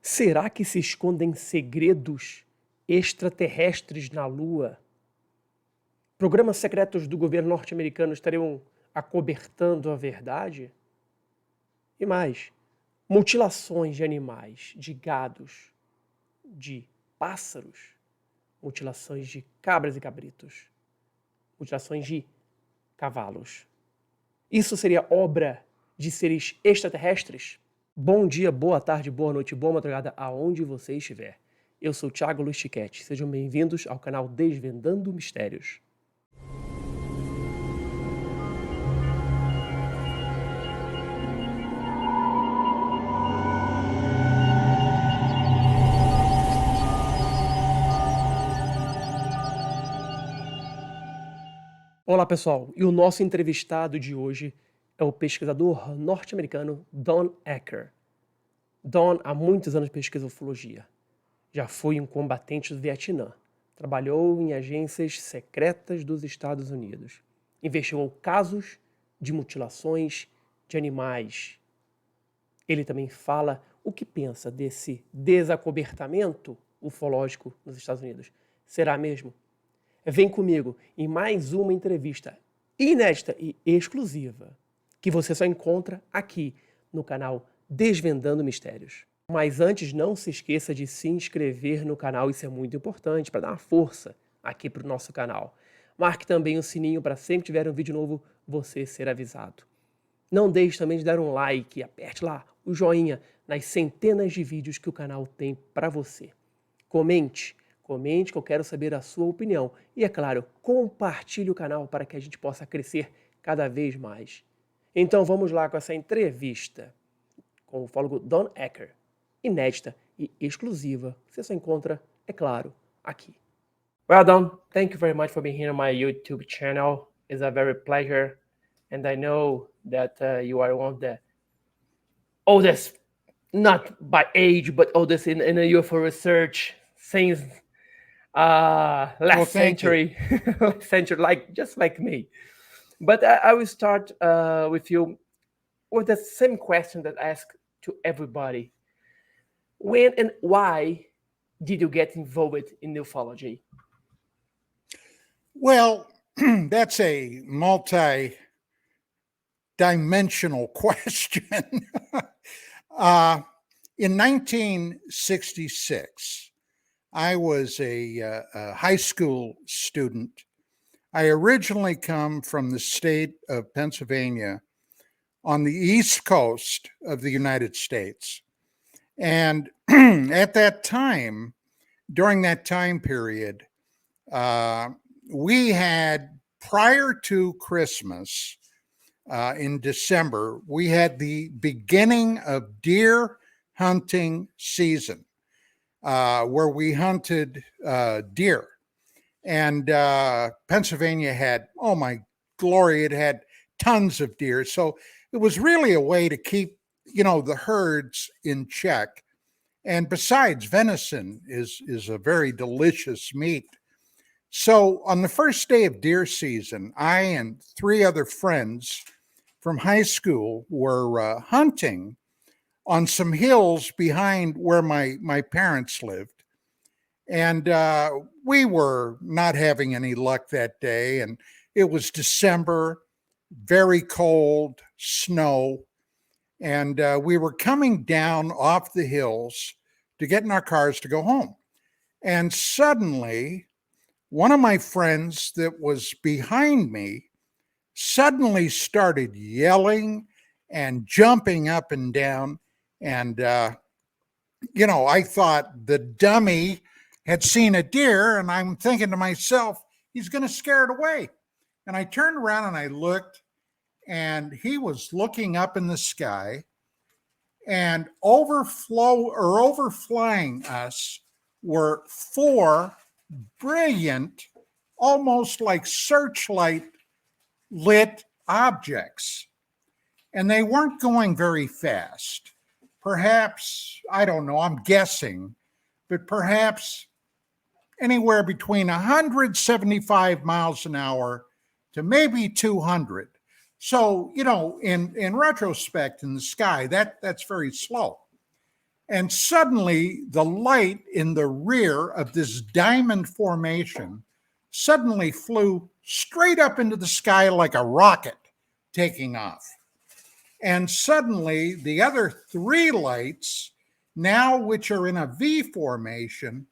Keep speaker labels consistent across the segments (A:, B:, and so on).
A: Será que se escondem segredos extraterrestres na Lua? Programas secretos do governo norte-americano estariam acobertando a verdade? E mais, mutilações de animais, de gados, de pássaros, mutilações de cabras e cabritos, mutilações de cavalos. Isso seria obra de seres extraterrestres? Bom dia, boa tarde, boa noite, boa madrugada, aonde você estiver. Eu sou Thiago Luiz Chiquete. Sejam bem-vindos ao canal Desvendando Mistérios. Olá, pessoal. E o nosso entrevistado de hoje é o pesquisador norte-americano Don Ecker. Don há muitos anos pesquisa ufologia. Já foi um combatente do Vietnã. Trabalhou em agências secretas dos Estados Unidos. Investigou casos de mutilações de animais. Ele também fala o que pensa desse desacobertamento ufológico nos Estados Unidos. Será mesmo? Vem comigo em mais uma entrevista inédita e exclusiva que você só encontra aqui no canal Desvendando Mistérios. Mas antes, não se esqueça de se inscrever no canal, isso é muito importante para dar uma força aqui para o nosso canal. Marque também o sininho para sempre que tiver um vídeo novo você ser avisado. Não deixe também de dar um like, aperte lá o joinha nas centenas de vídeos que o canal tem para você. Comente que eu quero saber a sua opinião. E, é claro, compartilhe o canal para que a gente possa crescer cada vez mais. Então vamos lá com essa entrevista com o ufólogo Don Ecker, inédita e exclusiva. Você só encontra, é claro, aqui. Well, Don, thank you very much for being here on my YouTube channel. It's a very pleasure. And I know that you are one of the oldest, not by age, but oldest in the UFO research since last century, last century, like just like me. But I will start with you with the same question that I ask to everybody. When and why did you get involved in ufology?
B: Well, that's a multi-dimensional question. In 1966, I was a high school student. I originally come from the state of Pennsylvania on the East Coast of the United States. And at that time, during that time period, we had, prior to Christmas in December, we had the beginning of deer hunting season, where we hunted deer. And Pennsylvania had, oh my glory, it had tons of deer. So it was really a way to keep, the herds in check. And besides, venison is a very delicious meat. So on the first day of deer season, I and three other friends from high school were hunting on some hills behind where my parents lived. And we were not having any luck that day. And it was December, very cold, snow. And we were coming down off the hills to get in our cars to go home. And suddenly, one of my friends that was behind me suddenly started yelling and jumping up and down. And, I thought the dummy had seen a deer, and I'm thinking to myself, he's going to scare it away. And I turned around and I looked, and he was looking up in the sky, and overflying us were four brilliant, almost like searchlight lit objects. And they weren't going very fast. Perhaps, I don't know, I'm guessing, but perhaps anywhere between 175 miles an hour to maybe 200. So, in retrospect in the sky, that's very slow. And suddenly the light in the rear of this diamond formation suddenly flew straight up into the sky like a rocket taking off. And suddenly the other three lights, now which are in a V formation,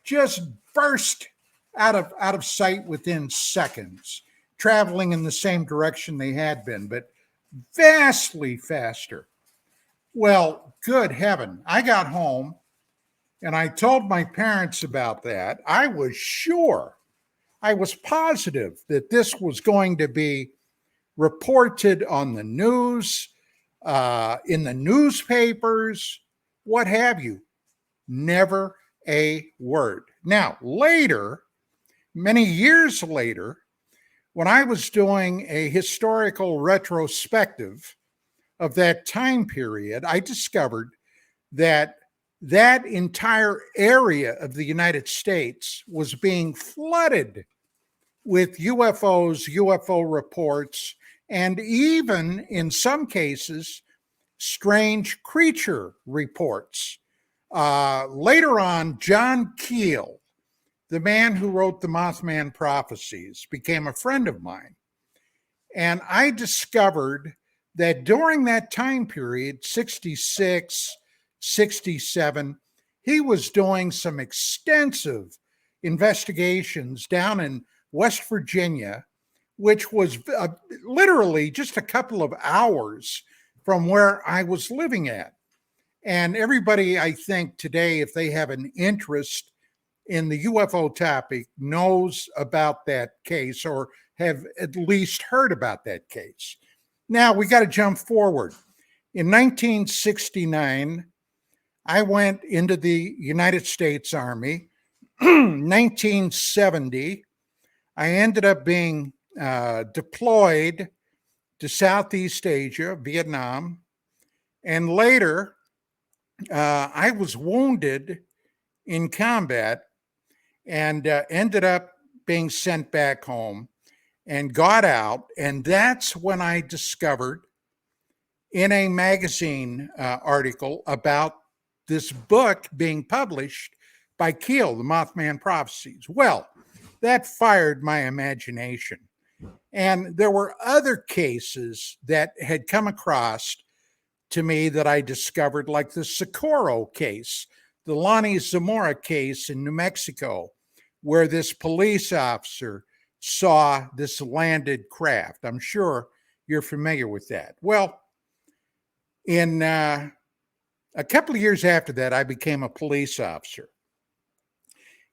B: just burst out of sight within seconds, traveling in the same direction they had been, but vastly faster. Well, good heaven. I got home and I told my parents about that. I was sure, I was positive that this was going to be reported on the news, in the newspapers, what have you. Never a word. Now, later, many years later, when I was doing a historical retrospective of that time period, I discovered that that entire area of the United States was being flooded with UFOs, UFO reports, and even in some cases, strange creature reports. Later on, John Keel, the man who wrote the Mothman Prophecies, became a friend of mine. And I discovered that during that time period, 66, 67, he was doing some extensive investigations down in West Virginia, which was literally just a couple of hours from where I was living at. And everybody, I think today, if they have an interest in the UFO topic, knows about that case or have at least heard about that case. Now we got to jump forward. In 1969, I went into the United States Army. 1970, I ended up being deployed to Southeast Asia, Vietnam, and later I was wounded in combat and ended up being sent back home and got out. And that's when I discovered in a magazine article about this book being published by Keel, the Mothman Prophecies. Well, that fired my imagination. And there were other cases that had come across to me that I discovered, like the Socorro case, the Lonnie Zamora case in New Mexico, where this police officer saw this landed craft. I'm sure you're familiar with that. Well, in a couple of years after that, I became a police officer.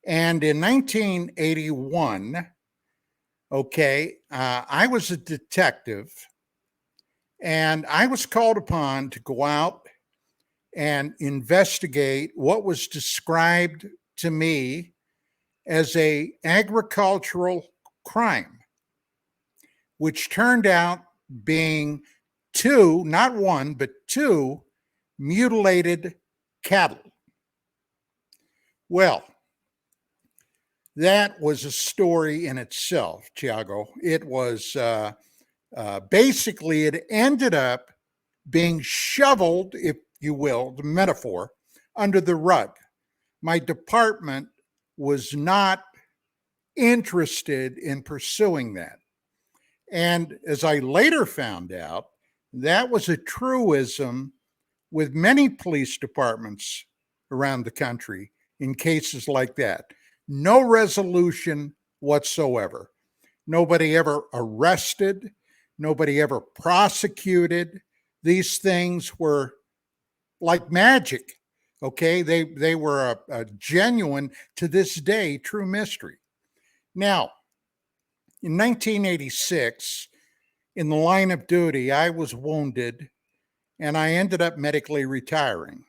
B: And in 1981, I was a detective, and I was called upon to go out and investigate what was described to me as a agricultural crime, which turned out being two, not one, but two mutilated cattle. Well, that was a story in itself, Tiago. It was basically, it ended up being shoveled, if you will, the metaphor, under the rug. My department was not interested in pursuing that. And as I later found out, that was a truism with many police departments around the country in cases like that. No resolution whatsoever. Nobody ever arrested. Nobody ever prosecuted. These things were like magic. Okay, they were a genuine, to this day, true mystery. Now, in 1986, in the line of duty, I was wounded and I ended up medically retiring.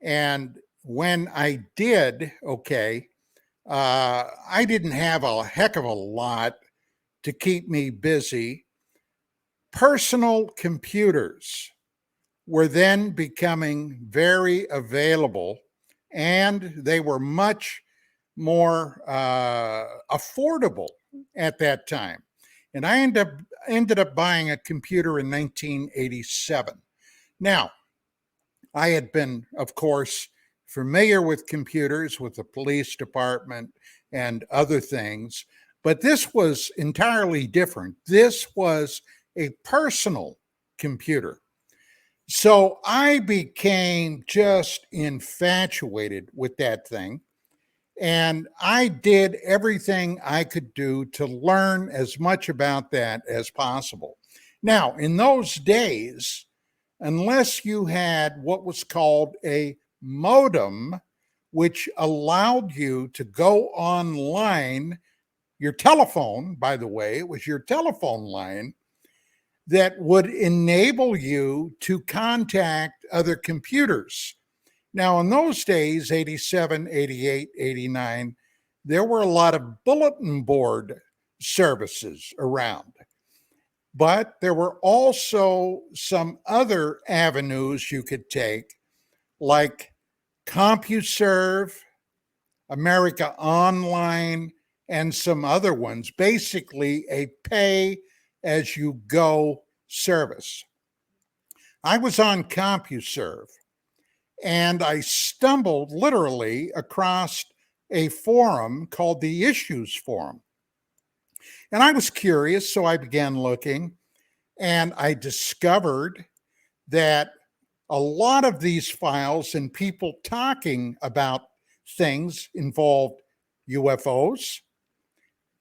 B: And when I did, I didn't have a heck of a lot to keep me busy. Personal computers were then becoming very available, and they were much more affordable at that time. And I ended up buying a computer in 1987. Now, I had been, of course, familiar with computers with the police department and other things, but this was entirely different. This was a personal computer. So I became just infatuated with that thing. And I did everything I could do to learn as much about that as possible. Now, in those days, unless you had what was called a modem, which allowed you to go online, your telephone, by the way, it was your telephone line that would enable you to contact other computers. Now, in those days, 87, 88, 89, there were a lot of bulletin board services around. But there were also some other avenues you could take, like CompuServe, America Online, and some other ones, basically a pay as you go service. I was on CompuServe, and I stumbled literally across a forum called the Issues Forum. And I was curious, so I began looking, and I discovered that a lot of these files and people talking about things involved UFOs,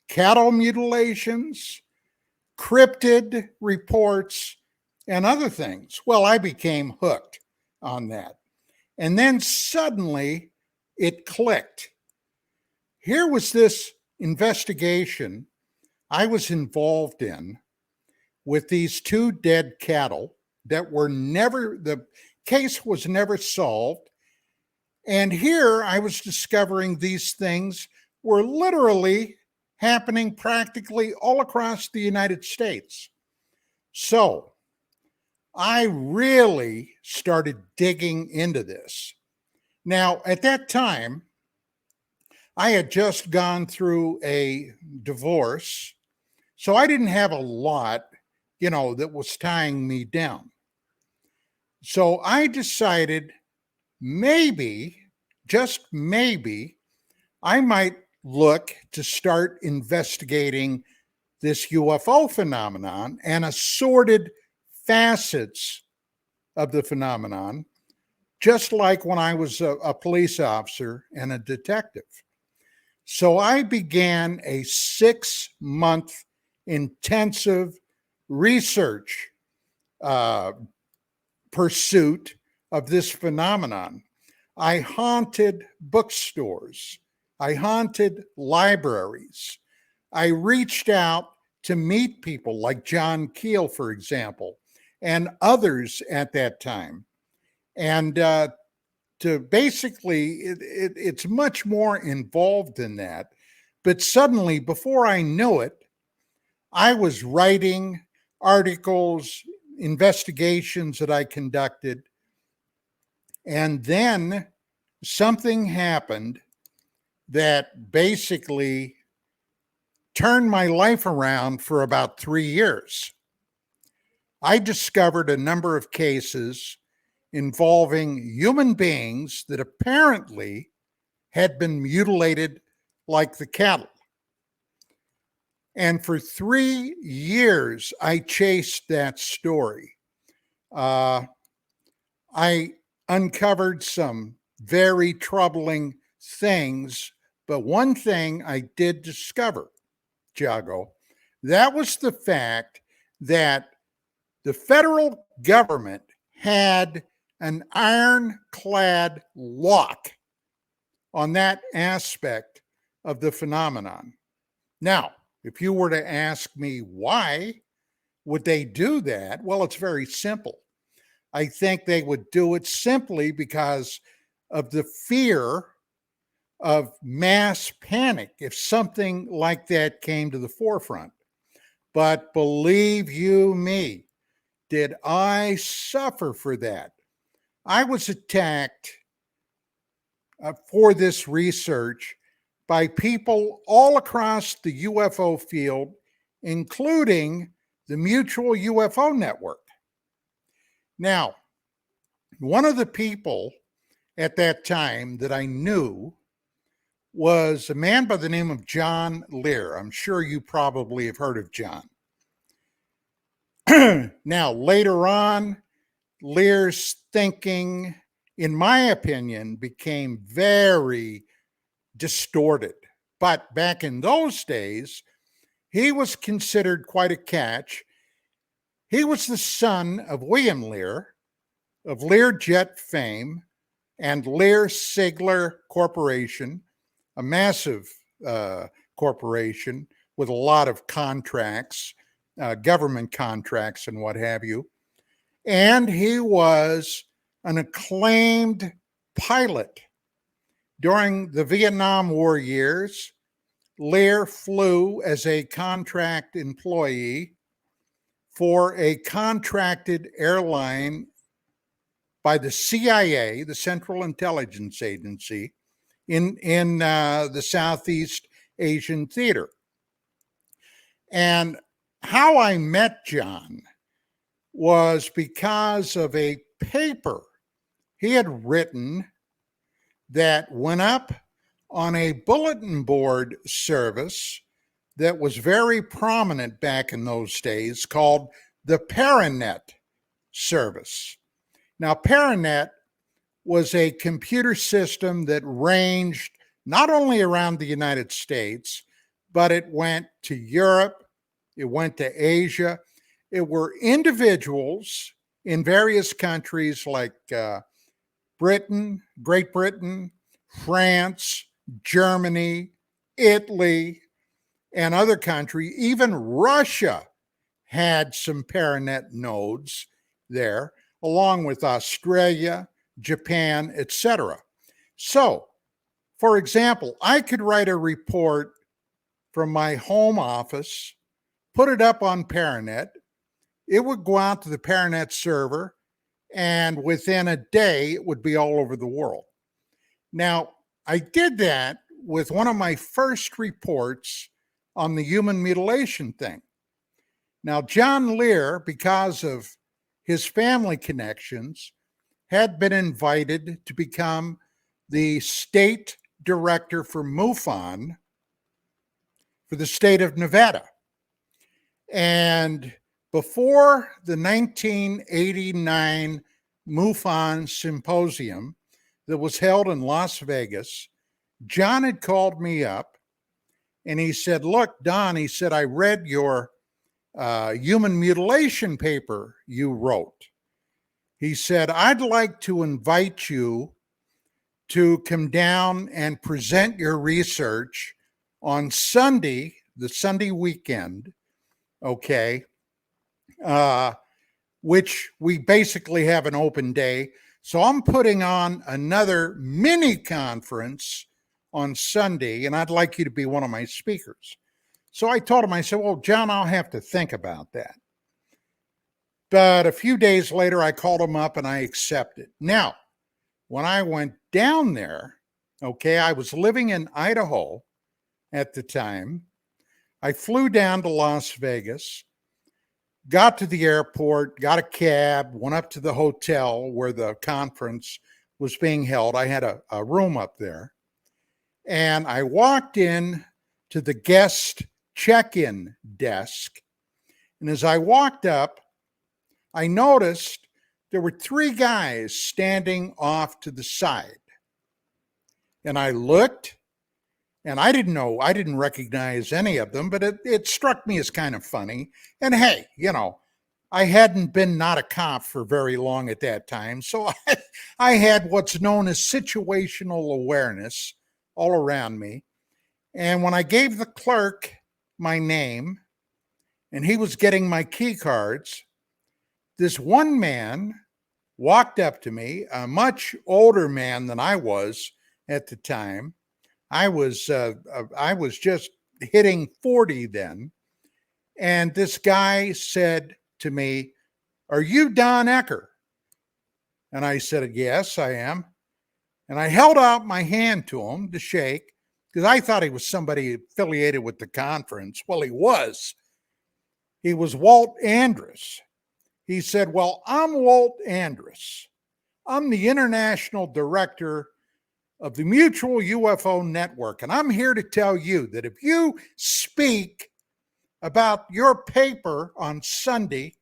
B: cattle mutilations, cryptid reports, and other things. Well, I became hooked on that. And then suddenly it clicked. Here was this investigation I was involved in with these two dead cattle that were never, the case was never solved. And here I was discovering these things were literally happening practically all across the United States. So I really started digging into this. Now, at that time, I had just gone through a divorce, so I didn't have a lot, that was tying me down. So I decided maybe, just maybe, I might look to start investigating this UFO phenomenon and assorted facets of the phenomenon, just like when I was a police officer and a detective. So I began a 6-month intensive research pursuit of this phenomenon. I haunted bookstores. I haunted libraries. I reached out to meet people like John Keel, for example, and others at that time. And to basically, it's much more involved than that. But suddenly, before I knew it, I was writing articles, investigations that I conducted. And then something happened that basically turned my life around for about 3 years. I discovered a number of cases involving human beings that apparently had been mutilated like the cattle. And for 3 years, I chased that story. I uncovered some very troubling things, but one thing I did discover, Jago, that was the fact that the federal government had an ironclad lock on that aspect of the phenomenon. Now, if you were to ask me why would they do that, well, it's very simple. I think they would do it simply because of the fear of mass panic if something like that came to the forefront. But believe you me, did I suffer for that? I was attacked for this research by people all across the UFO field, including the Mutual UFO Network. Now, One of the people at that time that I knew was a man by the name of John Lear. I'm sure you probably have heard of John. Now, later on, Lear's thinking, in my opinion, became very distorted. But back in those days, he was considered quite a catch. He was the son of William Lear, of Learjet fame, and Lear-Sigler Corporation, a massive corporation with a lot of contracts, government contracts and what have you. And he was an acclaimed pilot. During the Vietnam War years, Lear flew as a contract employee for a contracted airline by the CIA, the Central Intelligence Agency, in the Southeast Asian theater. And how I met John was because of a paper he had written that went up on a bulletin board service that was very prominent back in those days called the Paranet service. Now, Paranet was a computer system that ranged not only around the United States, but it went to Europe, it went to Asia. It were individuals in various countries like Britain, Great Britain, France, Germany, Italy, and other countries. Even Russia had some Paranet nodes there, along with Australia, Japan, etc. So, for example, I could write a report from my home office, put it up on Paranet. It would go out to the Paranet server, and within a day, it would be all over the world. Now, I did that with one of my first reports on the human mutilation thing. Now, John Lear, because of his family connections, had been invited to become the state director for MUFON for the state of Nevada. And before the 1989 MUFON symposium that was held in Las Vegas, John had called me up and he said, "Look, Don," he said, "I read your human mutilation paper you wrote." He said, "I'd like to invite you to come down and present your research on Sunday, the Sunday weekend, okay, which we basically have an open day. So I'm putting on another mini conference on Sunday, and I'd like you to be one of my speakers." So I told him, I said, "Well, John, I'll have to think about that." But a few days later, I called him up and I accepted. Now, when I went down there, okay, I was living in Idaho at the time. I flew down to Las Vegas, got to the airport, got a cab, went up to the hotel where the conference was being held. I had a room up there. And I walked in to the guest check-in desk. And as I walked up, I noticed there were three guys standing off to the side. And I looked, and I didn't recognize any of them, but it struck me as kind of funny. And hey, I hadn't been not a cop for very long at that time. So I had what's known as situational awareness all around me. And when I gave the clerk my name and he was getting my key cards, this one man walked up to me, a much older man than I was at the time. I was just hitting 40 then. And this guy said to me, "Are you Don Ecker?" And I said, "Yes, I am." And I held out my hand to him to shake because I thought he was somebody affiliated with the conference. Well, he was. He was Walt Andrus. He said, "Well, I'm Walt Andrus. I'm the international director of the Mutual UFO Network, and I'm here to tell you that if you speak about your paper on Sunday,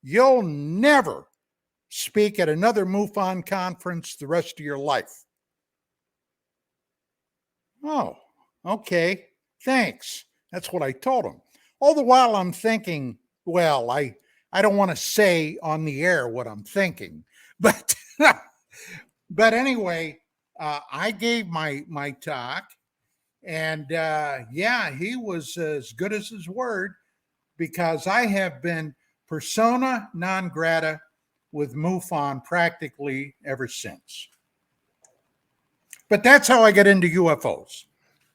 B: you'll never speak at another MUFON conference the rest of your life. Oh, okay, thanks. That's what I told him. All the while I'm thinking, well, I don't want to say on the air what I'm thinking, but but anyway, I gave my talk, and yeah, he was as good as his word, because I have been persona non grata with MUFON practically ever since. But that's how I got into UFOs.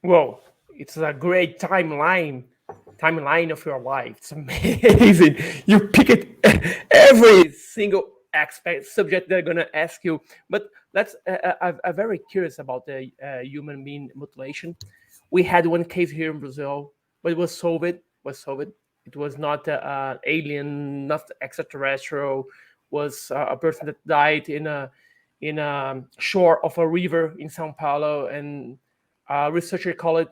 A: Well, it's a great timeline of your life. It's amazing. You pick it every single aspect subject they're gonna ask you. But let's. I'm very curious about the human being mutilation. We had one case here in Brazil, but it was solved. It was not alien, not extraterrestrial. Was a person that died in a shore of a river in São Paulo, and a researcher called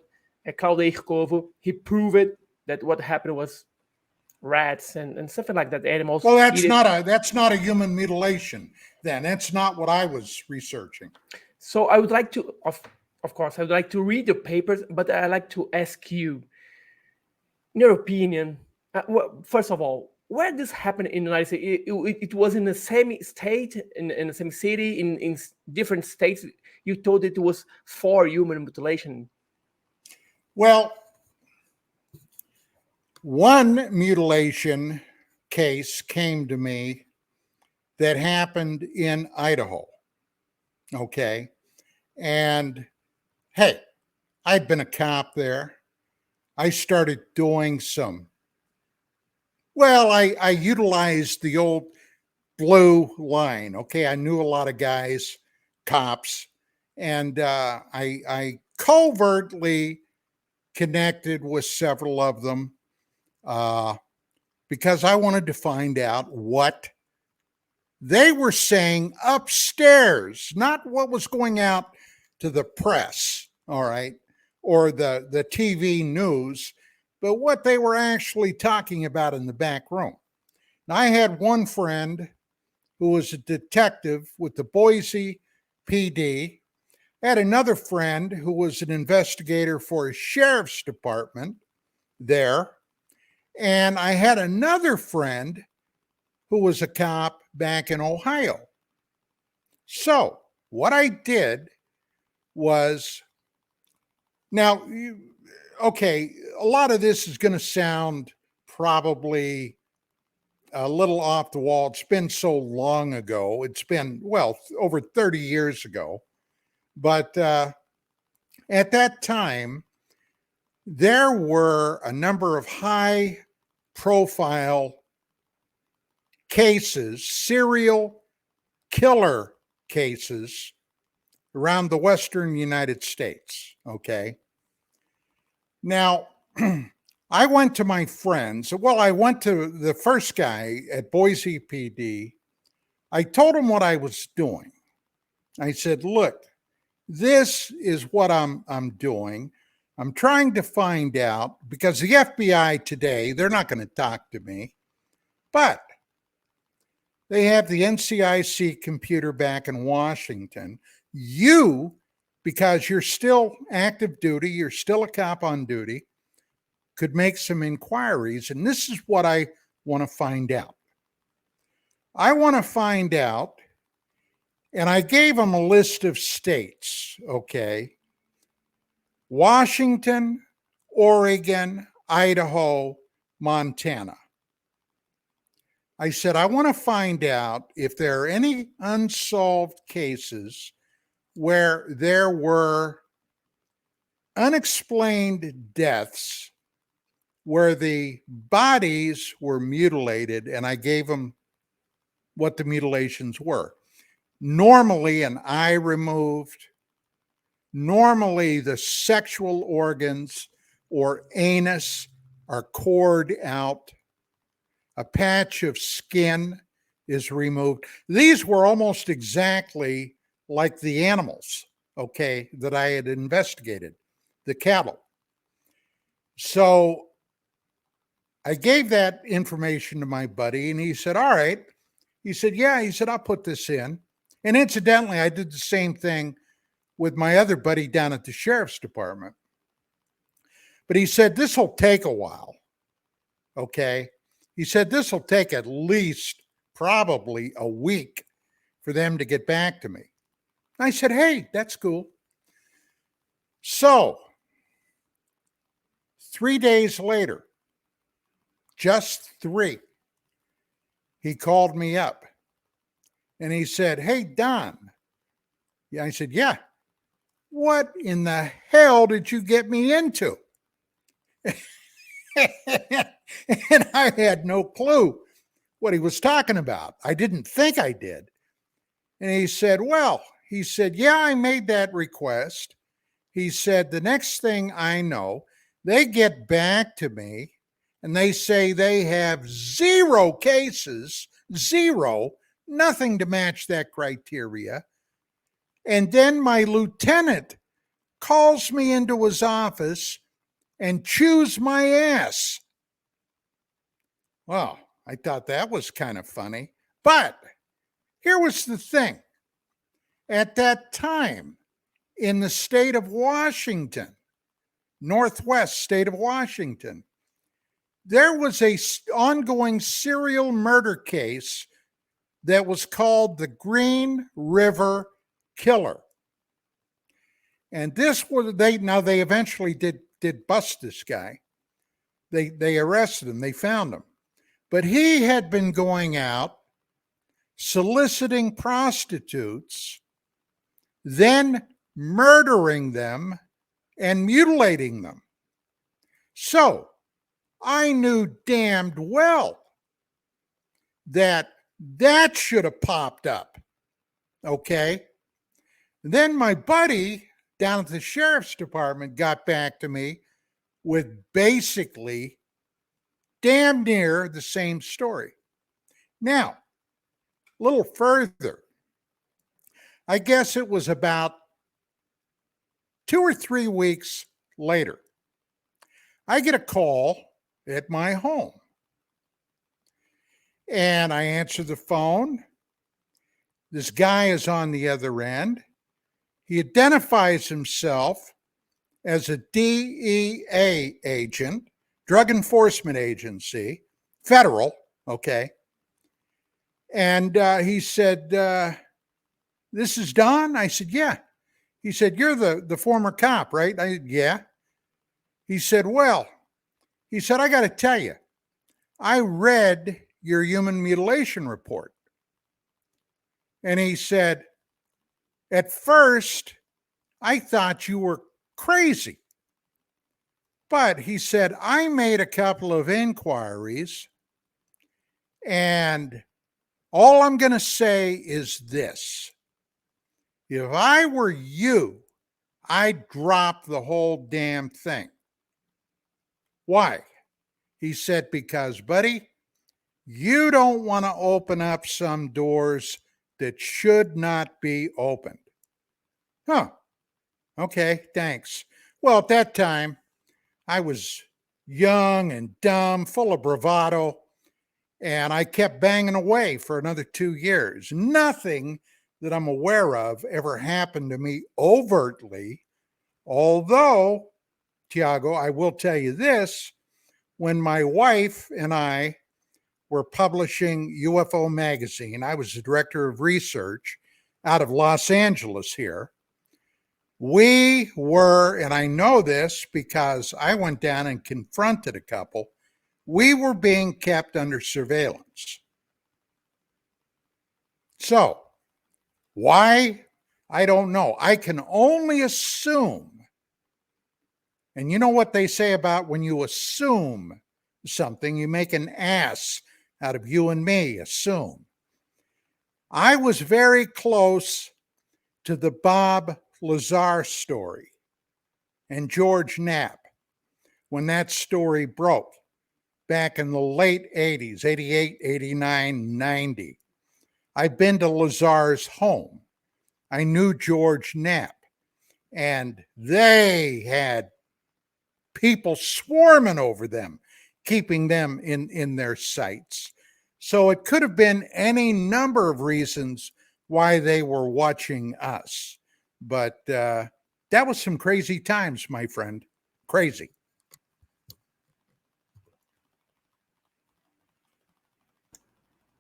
A: it Claudio Corvo. He proved that what happened was rats and something like that. Animals.
B: Well,
A: eat it.
B: that's not a human mutilation. Then that's not what I was researching.
A: So I would like to, of course, I would like to read the papers, but I'd like to ask you, in your opinion, well, first of all, where this happened in the United States? It was in the same state, in the same city, in different states. You told it was for human mutilation.
B: Well, one mutilation case came to me that happened in Idaho. Okay. And hey, I'd been a cop there. I started doing I utilized the old blue line. Okay. I knew a lot of guys, cops, and I covertly connected with several of them because I wanted to find out what they were saying upstairs, not what was going out to the press, all right, or the TV news, but what they were actually talking about in the back room. Now, I had one friend who was a detective with the Boise PD. I had another friend who was an investigator for a sheriff's department there. And I had another friend who was a cop back in Ohio. So what I did was, now, okay, a lot of this is going to sound probably a little off the wall. It's been so long ago. It's been, well, over 30 years ago. But at that time, there were a number of high profile cases, serial killer cases around the Western United States. Okay. Now, I went to my friends. Well, I went to the first guy at Boise PD. I told him what I was doing. I said, look, this is what I'm doing. I'm trying to find out, because the FBI today, they're not going to talk to me, but they have the NCIC computer back in Washington. You, because you're still active duty, you're still a cop on duty, could make some inquiries. And this is what I want to find out. I want to find out, and I gave them a list of states, okay? Washington, Oregon, Idaho, Montana. I said, I want to find out if there are any unsolved cases where there were unexplained deaths, where the bodies were mutilated, and I gave them what the mutilations were. Normally, an eye removed, normally the sexual organs or anus are cored out, a patch of skin is removed. These were almost exactly like the animals, okay, that I had investigated, the cattle. So I gave that information to my buddy, and he said, all right. He said, yeah. He said, I'll put this in. And incidentally, I did the same thing with my other buddy down at the sheriff's department. But he said, this will take a while. Okay. He said, this will take at least probably a week for them to get back to me. I said, hey, that's cool. So 3 days later, just 3, he called me up and he said, hey, Don. Yeah, I said, yeah. What in the hell did you get me into? And I had no clue what he was talking about. I didn't think I did. And he said, well, he said, yeah, I made that request. He said, the next thing I know, they get back to me and they say they have 0 cases, 0, nothing to match that criteria. And then my lieutenant calls me into his office and chews my ass. Well, I thought that was kind of funny. But here was the thing. At that time, in the state of Washington, Northwest state of Washington, there was a ongoing serial murder case that was called the Green River Killer. And this was, they eventually did bust this guy. They arrested him, they found him. But he had been going out soliciting prostitutes, then murdering them and mutilating them. So I knew damned well that should have popped up. Okay. Then my buddy down at the sheriff's department got back to me with basically damn near the same story. Now, a little further, I guess it was about 2 or 3 weeks later, I get a call at my home. And I answer the phone. This guy is on the other end. He identifies himself as a DEA agent, Drug Enforcement Agency, federal, okay. And he said, this is Don? I said, yeah. He said, you're the former cop, right? I said, yeah. He said, well, he said, I got to tell you, I read your human mutilation report. And he said, at first, I thought you were crazy. But he said, I made a couple of inquiries, and all I'm going to say is this. If I were you, I'd drop the whole damn thing. Why? He said, because, buddy, you don't want to open up some doors that should not be opened. Huh. Okay, thanks. Well, at that time, I was young and dumb, full of bravado, and I kept banging away for another 2 years. Nothing that I'm aware of ever happened to me overtly, although, Tiago, I will tell you this, when my wife and I were publishing UFO Magazine, I was the director of research out of Los Angeles here. We were, and I know this because I went down and confronted a couple, we were being kept under surveillance. So, why? I don't know. I can only assume, and you know what they say about when you assume something, you make an ass out of you and me, assume. I was very close to the Bob Lazar story and George Knapp when that story broke back in the late 80s, 88, 89, 90. I've been to Lazar's home. I knew George Knapp, and they had people swarming over them, keeping them in their sights. So it could have been any number of reasons why they were watching us. But that was some crazy times, my friend. Crazy.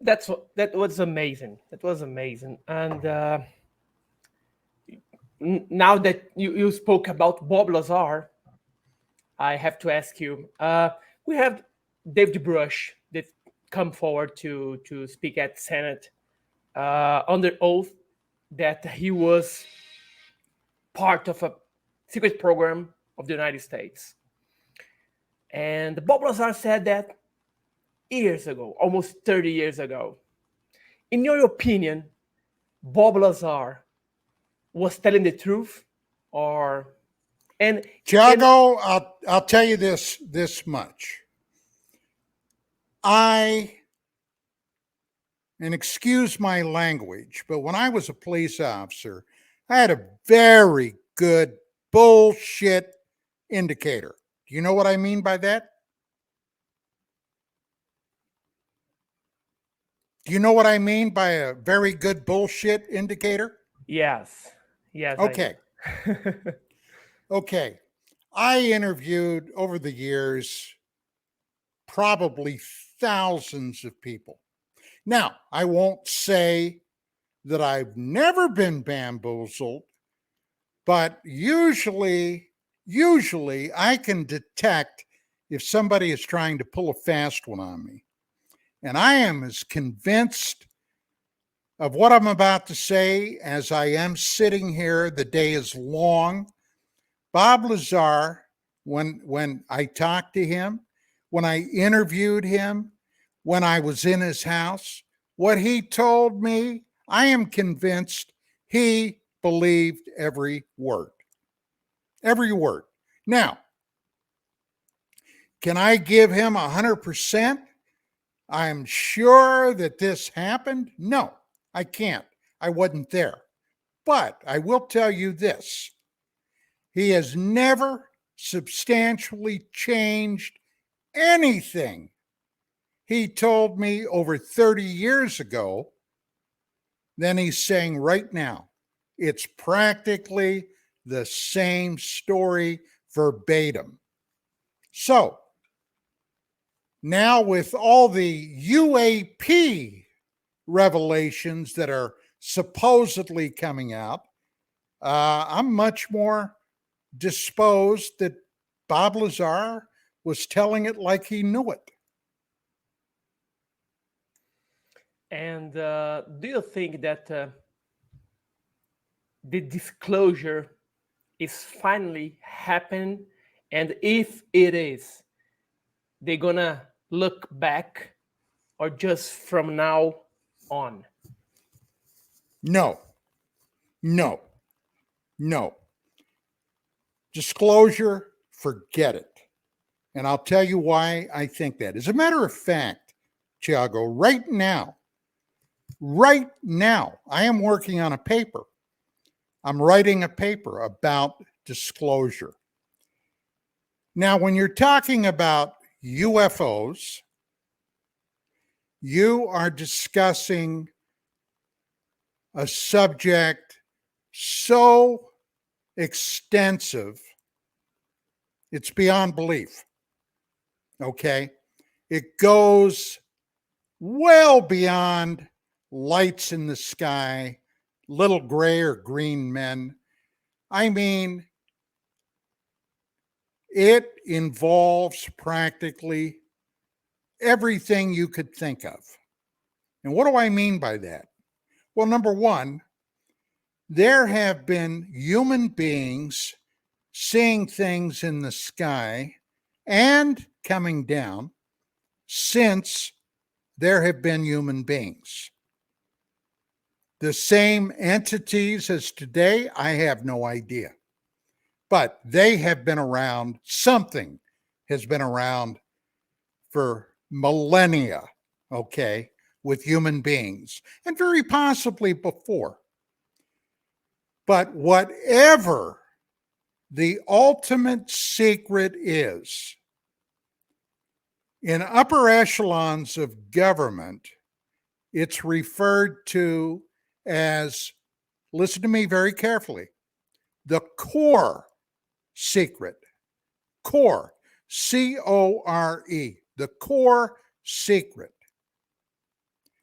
A: That was amazing. That was amazing. And now that you spoke about Bob Lazar, I have to ask you. We have David Brush that come forward to speak at Senate under oath that he was part of a secret program of the United States. And Bob Lazar said that years ago, almost 30 years ago. In your opinion, Bob Lazar was telling the truth, or
B: Tiago, I'll tell you this much. And excuse my language, but when I was a police officer, I had a very good bullshit indicator. Do you know what I mean by that? Do you know what I mean by a very good bullshit indicator?
A: Yes.
B: Okay. Okay. I interviewed over the years probably thousands of people. Now, I won't say that I've never been bamboozled, but usually I can detect if somebody is trying to pull a fast one on me. And I am as convinced of what I'm about to say as I am sitting here. The day is long. Bob Lazar, when I talked to him, when I interviewed him, when I was in his house, what he told me, I am convinced he believed every word. Every word. Now, can I give him 100%? I'm sure that this happened. No, I can't. I wasn't there. But I will tell you this. He has never substantially changed anything he told me over 30 years ago than he's saying right now. It's practically the same story verbatim. So, now with all the UAP revelations that are supposedly coming out, I'm much more disposed that Bob Lazar was telling it like he knew it.
A: And do you think that the disclosure is finally happening? And if it is, they're gonna look back, or just from now on?
B: No. Disclosure, forget it. And I'll tell you why I think that. As a matter of fact, Tiago, right now, I am working on a paper. I'm writing a paper about disclosure. Now, when you're talking about UFOs, you are discussing a subject so extensive, it's beyond belief. Okay? It goes well beyond lights in the sky, little gray or green men. I mean, it involves practically everything you could think of. And what do I mean by that? Well, number one, there have been human beings seeing things in the sky and coming down since there have been human beings. The same entities as today, I have no idea. But they have been around, something has been around for millennia, okay? with human beings, and very possibly before. But whatever the ultimate secret is, in upper echelons of government, it's referred to as, listen to me very carefully, the core secret. Core, C-O-R-E, the core secret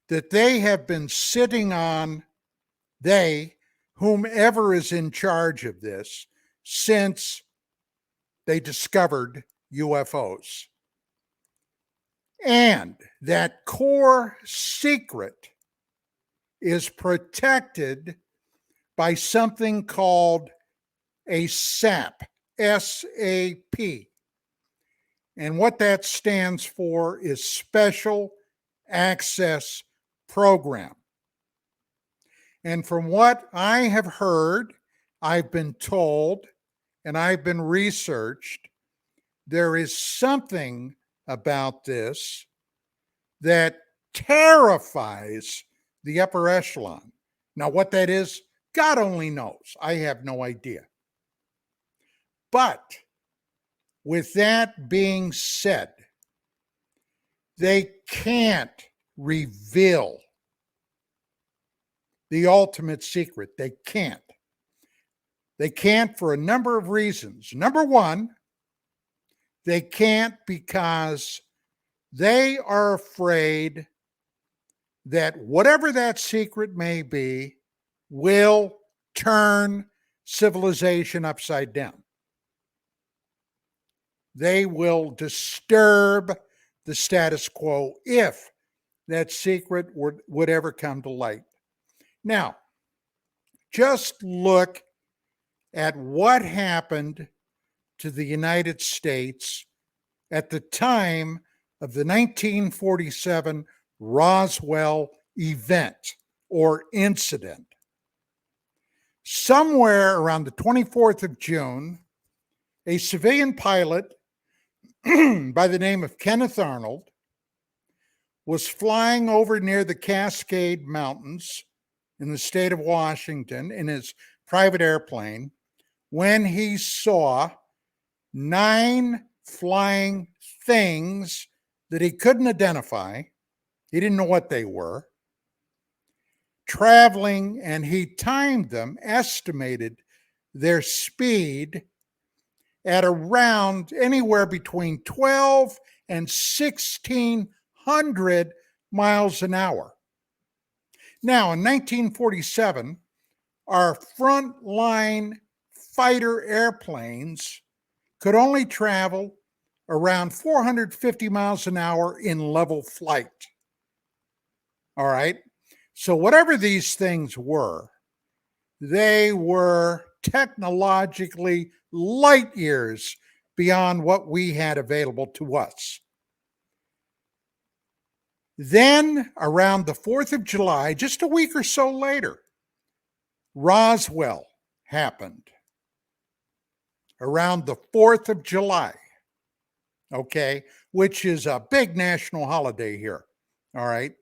B: that they have been sitting on, whomever is in charge of this, since they discovered UFOs. And that core secret is protected by something called a SAP, S-A-P. And what that stands for is Special Access Program. And from what I have heard, I've been told, and I've been researched, there is something about this that terrifies the upper echelon. Now, what that is, God only knows. I have no idea. But with that being said, they can't reveal the ultimate secret. They can't. They can't for a number of reasons. Number one, they can't because they are afraid that whatever that secret may be will turn civilization upside down. They will disturb the status quo if that secret would ever come to light. Now, just look at what happened to the United States at the time of the 1947 Roswell event or incident. Somewhere around the 24th of June, a civilian pilot by the name of Kenneth Arnold was flying over near the Cascade Mountains in the state of Washington in his private airplane when he saw 9 flying things that he couldn't identify. He didn't know what they were, traveling, and he timed them, estimated their speed at around anywhere between 12 and 1,600 miles an hour. Now, in 1947, our frontline fighter airplanes could only travel around 450 miles an hour in level flight. All right. So whatever these things were, they were technologically light years beyond what we had available to us. Then around the 4th of July, just a week or so later, Roswell happened. Around the 4th of July, okay, which is a big national holiday here, all right?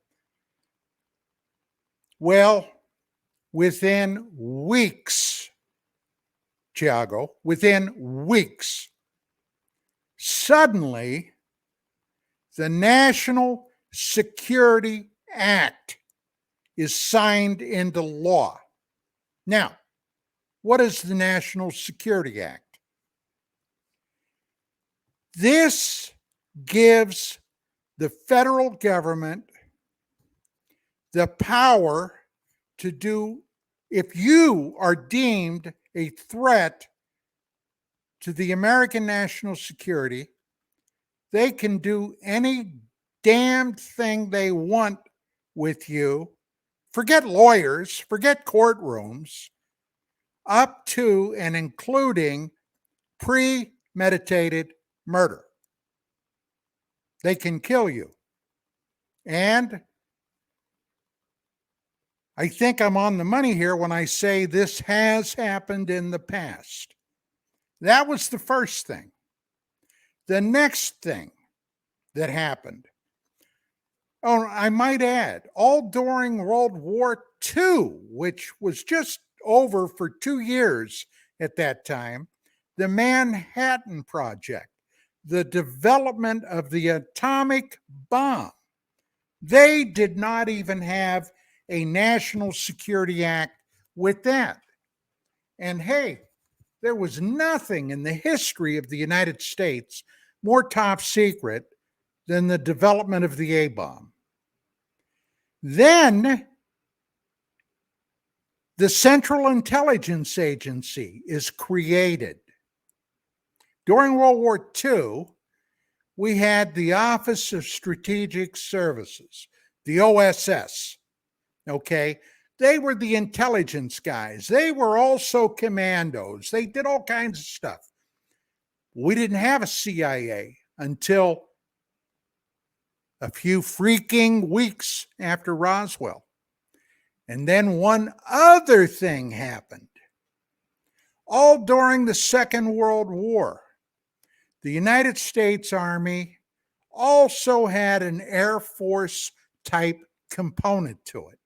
B: Well, within weeks, Tiago, within weeks, suddenly the National Security Act is signed into law. Now, what is the National Security Act? This gives the federal government the power to do, if you are deemed a threat to the American national security, they can do any damned thing they want with you. Forget lawyers, forget courtrooms, up to and including premeditated murder. They can kill you. And I think I'm on the money here when I say this has happened in the past. That was the first thing. The next thing that happened, Oh, I might add, all during World War II, which was just over for 2 years at that time, the Manhattan Project, the development of the atomic bomb. They did not even have a National Security Act with that. And hey, there was nothing in the history of the United States more top secret than the development of the A bomb. Then the Central Intelligence Agency is created. During World War II, we had the Office of Strategic Services, the OSS. Okay. They were the intelligence guys. They were also commandos. They did all kinds of stuff. We didn't have a CIA until a few freaking weeks after Roswell. And then one other thing happened. All during the Second World War, the United States Army also had an Air Force type component to it.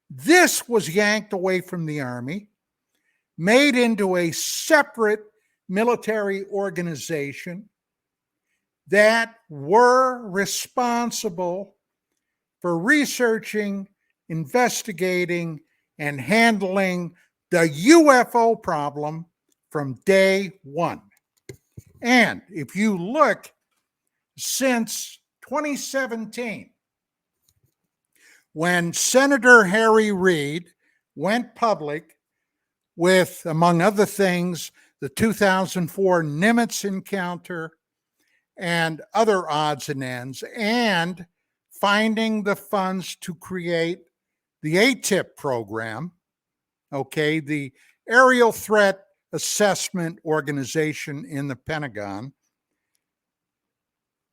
B: This was yanked away from the Army, made into a separate military organization that were responsible for researching, investigating, and handling the UFO problem from day one. And if you look since 2017, when Senator Harry Reid went public with, among other things, the 2004 Nimitz encounter and other odds and ends, and finding the funds to create the ATIP program, okay, the Aerial Threat Assessment Organization in the Pentagon,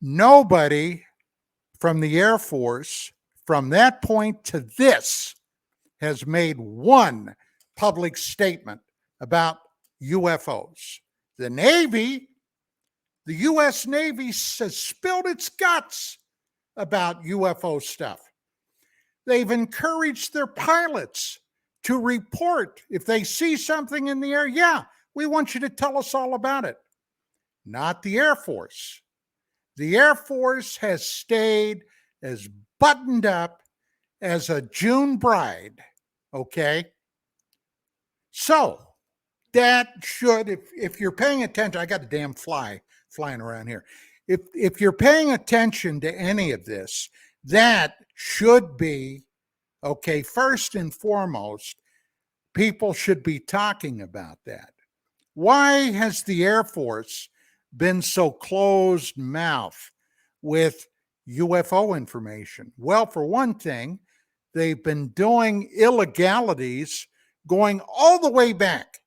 B: nobody from the Air Force from that point to this has made one public statement about UFOs. The Navy, the U.S. Navy has spilled its guts about UFO stuff. They've encouraged their pilots to report if they see something in the air. Yeah, we want you to tell us all about it. Not the Air Force. The Air Force has stayed as buttoned up as a June bride, okay? So that should, if you're paying attention, I got a damn fly flying around here. If you're paying attention to any of this, that should be, okay, first and foremost, people should be talking about that. Why has the Air Force been so closed mouth with UFO information? Well, for one thing, they've been doing illegalities going all the way back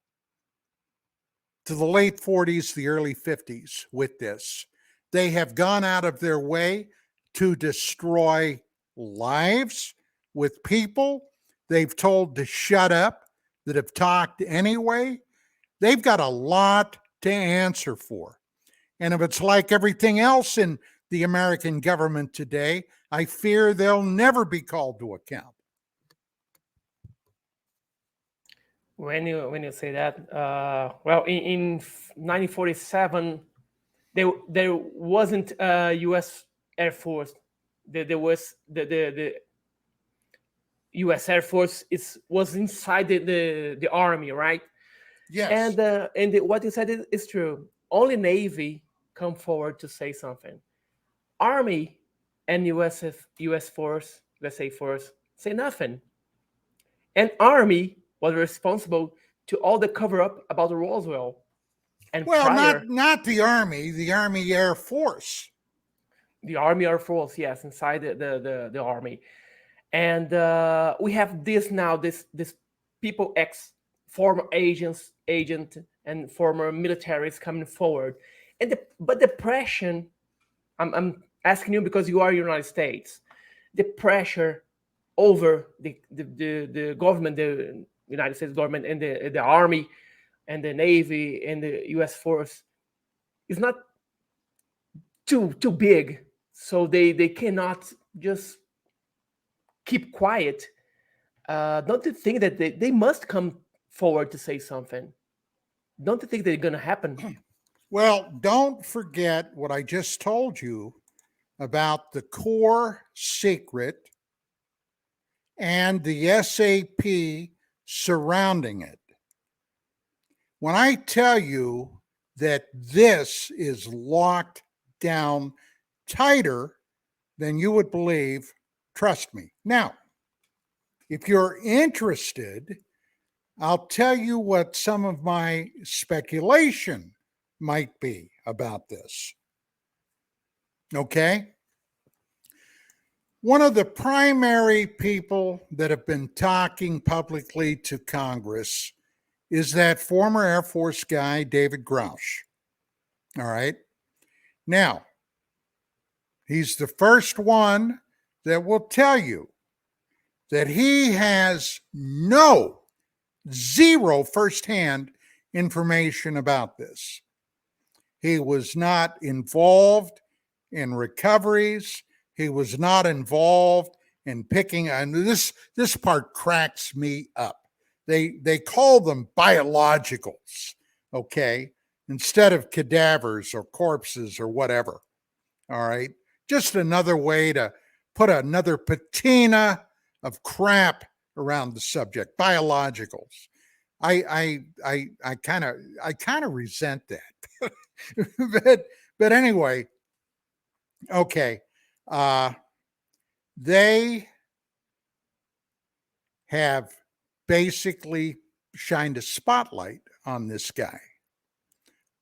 B: to the late 40s, the early 50s with this. They have gone out of their way to destroy lives with people they've told to shut up that have talked anyway. They've got a lot to answer for. And if it's like everything else in the American government today, I fear they'll never be called to account.
A: When you say that, well, in 1947, there wasn't a U.S. Air Force. There was the U.S. Air Force. Was inside the Army, right?
B: Yes.
A: And what you said is true. Only Navy come forward to say something. Army and USA Force say nothing. And Army was responsible to all the cover up about Roswell. And
B: well,
A: prior,
B: not the Army Air Force.
A: The Army Air Force, yes, inside the Army. And we have this now, this people, former agent and former militaries coming forward. But the pressure, I'm asking you because you are United States, the pressure over the government, the United States government, and the Army and the Navy and the U.S. force is not too big, so they cannot just keep quiet, don't you think that they must come forward to say something? Don't you think they're going to happen?
B: Well, don't forget what I just told you about the core secret and the SAP surrounding it. When I tell you that this is locked down tighter than you would believe, trust me. Now, if you're interested, I'll tell you what some of my speculation might be about this. Okay? One of the primary people that have been talking publicly to Congress is that former Air Force guy, David Grush. All right. Now, he's the first one that will tell you that he has zero firsthand information about this. He was not involved in recoveries. He was not involved in picking, and this part cracks me up. They call them biologicals, okay, instead of cadavers or corpses or whatever. All right, just another way to put another patina of crap around the subject. Biologicals. I kind of resent that, but anyway, okay. They have basically shined a spotlight on this guy,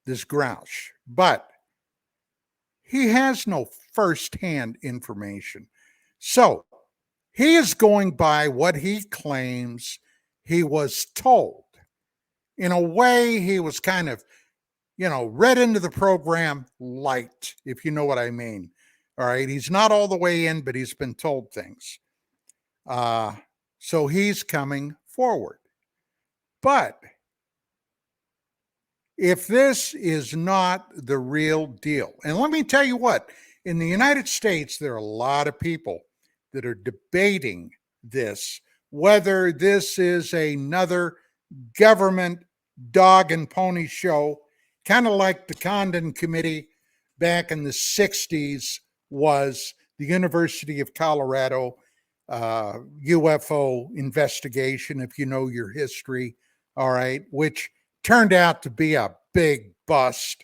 B: this Grush, but he has no firsthand information. So he is going by what he claims he was told. In a way, he was kind of, read into the program light, if you know what I mean. All right. He's not all the way in, but he's been told things. So he's coming forward. But if this is not the real deal, and let me tell you what, in the United States, there are a lot of people that are debating this, whether this is another government dog and pony show, kind of like the Condon Committee back in the 60s was the University of Colorado UFO investigation, if you know your history, all right, which turned out to be a big bust.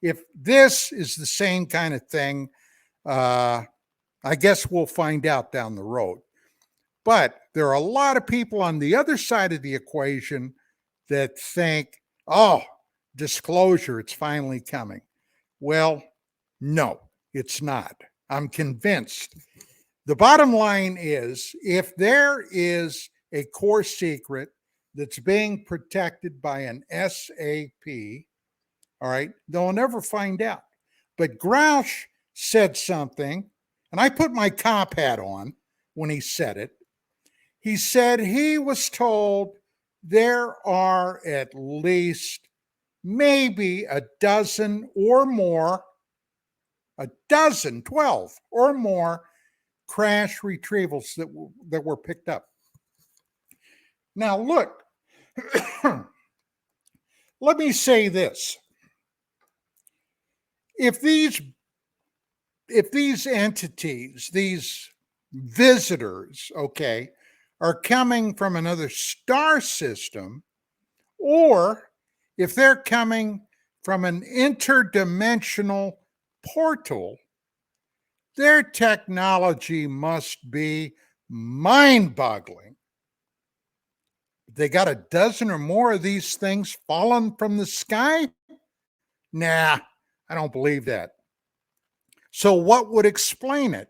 B: If this is the same kind of thing, I guess we'll find out down the road. But there are a lot of people on the other side of the equation that think, oh, disclosure, it's finally coming. Well, no, it's not. I'm convinced. The bottom line is, if there is a core secret that's being protected by an SAP, all right, they'll never find out. But Grush said something, and I put my cop hat on when he said it. He said he was told there are at least maybe a dozen or more, 12 or more crash retrievals that were picked up. Now, look, let me say this. If these entities, these visitors, okay, are coming from another star system, or if they're coming from an interdimensional portal, their technology must be mind-boggling. They got a dozen or more of these things fallen from the sky? Nah, I don't believe that. So what would explain it?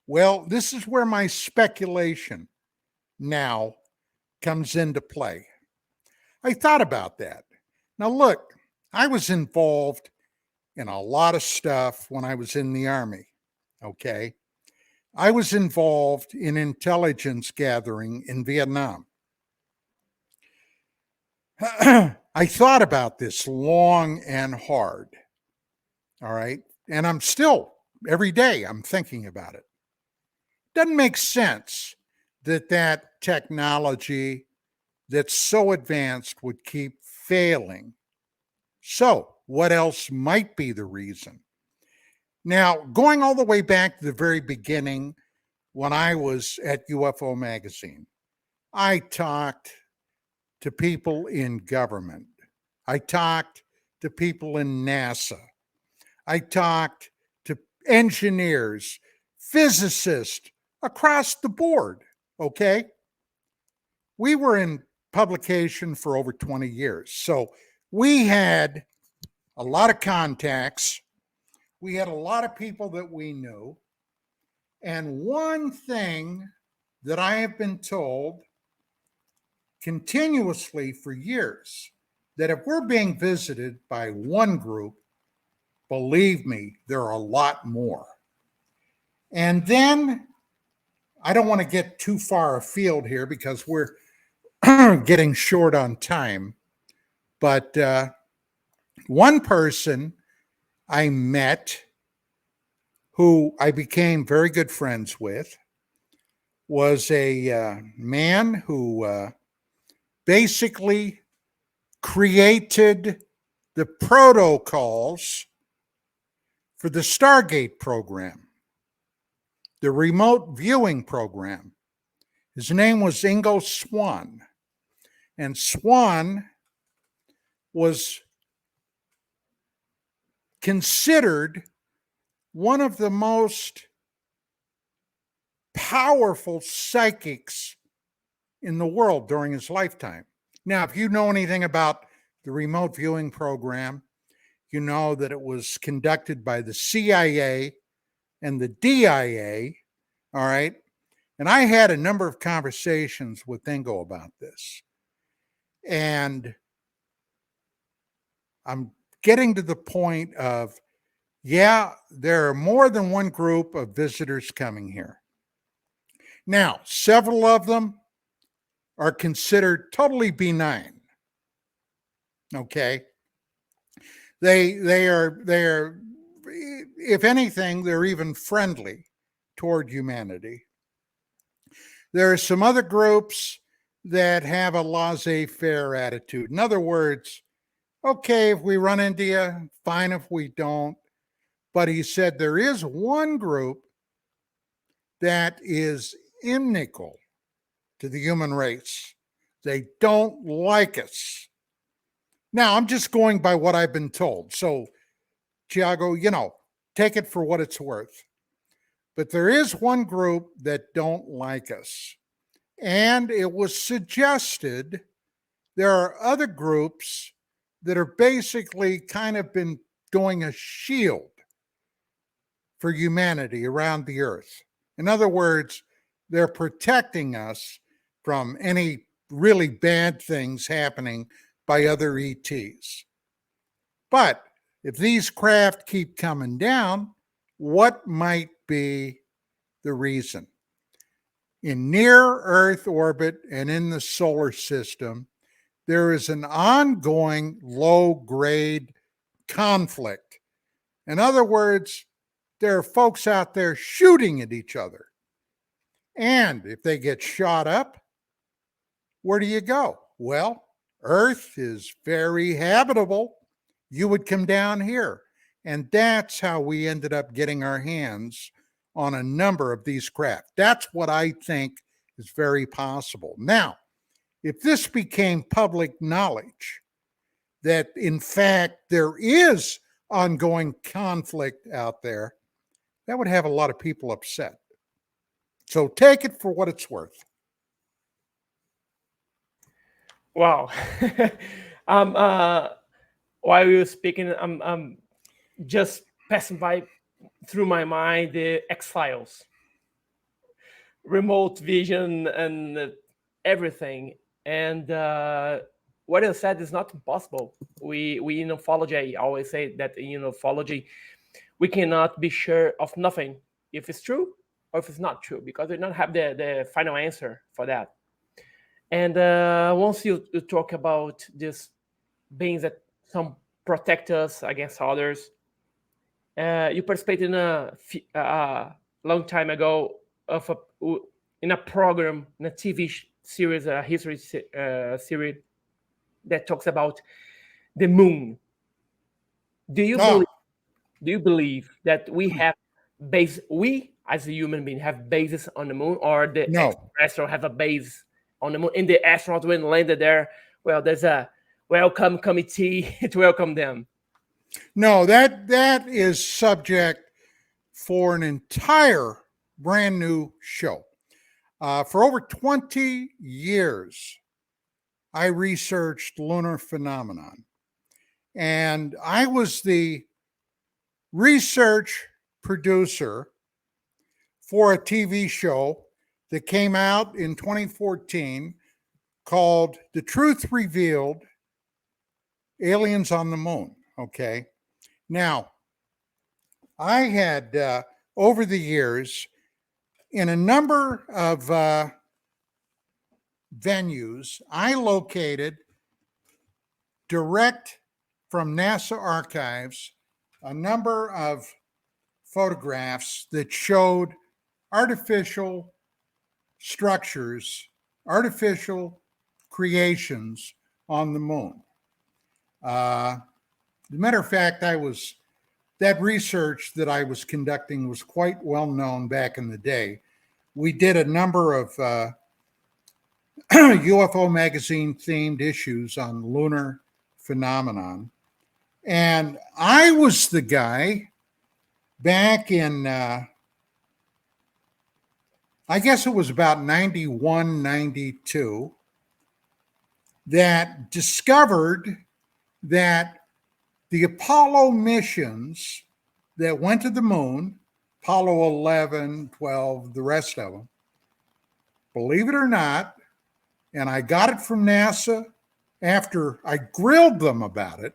B: Well, this is where my speculation now comes into play. I thought about that. Now, look, I was involved in a lot of stuff when I was in the Army, okay? I was involved in intelligence gathering in Vietnam. I thought about this long and hard, all right? And I'm still, every day, I'm thinking about it. Doesn't make sense that that technology that's so advanced would keep failing. So, what else might be the reason? Now, going all the way back to the very beginning, when I was at UFO Magazine, I talked to people in government. I talked to people in NASA. I talked to engineers, physicists across the board. Okay. We were in publication for over 20 years. So we had a lot of contacts. We had a lot of people that we knew. And one thing that I have been told continuously for years, that if we're being visited by one group, believe me, there are a lot more. And then I don't want to get too far afield here because we're getting short on time. But one person I met who I became very good friends with was a man who basically created the protocols for the Stargate program, the remote viewing program. His name was Ingo Swann. And Swann was considered one of the most powerful psychics in the world during his lifetime. Now, if you know anything about the remote viewing program, you know that it was conducted by the CIA and the DIA, all right? And I had a number of conversations with Ingo about this. And I'm getting to the point of, yeah, there are more than one group of visitors coming here. Now, several of them are considered totally benign. Okay. They are, if anything, they're even friendly toward humanity. There are some other groups that have a laissez-faire attitude. In other words, okay, if we run into you, fine if we don't. But he said there is one group that is inimical to the human race. They don't like us. Now, I'm just going by what I've been told. So, Tiago, take it for what it's worth. But there is one group that don't like us. And it was suggested there are other groups that are basically kind of been doing a shield for humanity around the earth. In other words, they're protecting us from any really bad things happening by other ETs. But if these craft keep coming down, what might be the reason? In near Earth orbit and in the solar system, there is an ongoing low-grade conflict. In other words, there are folks out there shooting at each other. And if they get shot up, where do you go? Well, Earth is very habitable. You would come down here. And that's how we ended up getting our hands on a number of these craft. That's what I think is very possible. Now, if this became public knowledge that in fact there is ongoing conflict out there, that would have a lot of people upset. So take it for what it's worth.
A: Wow. While you were speaking, I'm just passing by through my mind the X-Files, remote vision and everything. And what you said is not impossible. We in ufology, I always say that in ufology, we cannot be sure of nothing, if it's true or if it's not true, because we don't have the final answer for that. And once you talk about these beings that some protect us against others, you participated in a long time ago of in a program, in a TV series, a history series that talks about the moon. Do you believe?
B: Oh,
A: Do you believe that we as a human being have bases on the moon, or the
B: no,
A: extraterrestrial have a base on the moon? And the astronauts when landed there, well, there's a welcome committee to welcome them.
B: no, that is subject for an entire brand new show. For over 20 years, I researched lunar phenomenon, and I was the research producer for a TV show that came out in 2014 called The Truth Revealed: Aliens on the Moon. Okay. Now, I had, over the years, in a number of venues, I located direct from NASA archives a number of photographs that showed artificial structures, artificial creations on the moon. As a matter of fact, that research that I was conducting was quite well known back in the day. We did a number of UFO magazine themed issues on lunar phenomenon. And I was the guy back in, I guess it was about 91, 92, that discovered that the Apollo missions that went to the moon, Apollo 11, 12, the rest of them, believe it or not, and I got it from NASA after I grilled them about it,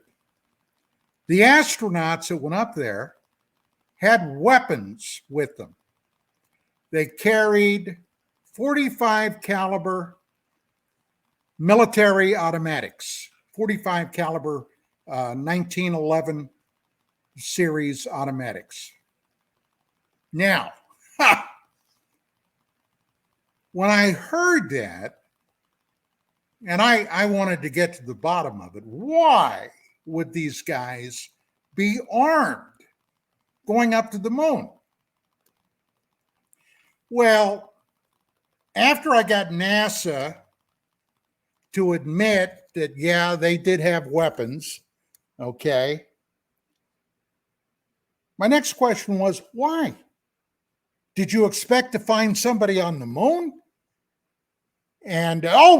B: the astronauts that went up there had weapons with them. They carried 45 caliber military automatics, 45 caliber 1911 series automatics. Now, when I heard that, and I wanted to get to the bottom of it, why would these guys be armed going up to the moon? Well, after I got NASA to admit that, yeah, they did have weapons, okay, my next question was, why? Did you expect to find somebody on the moon? And oh,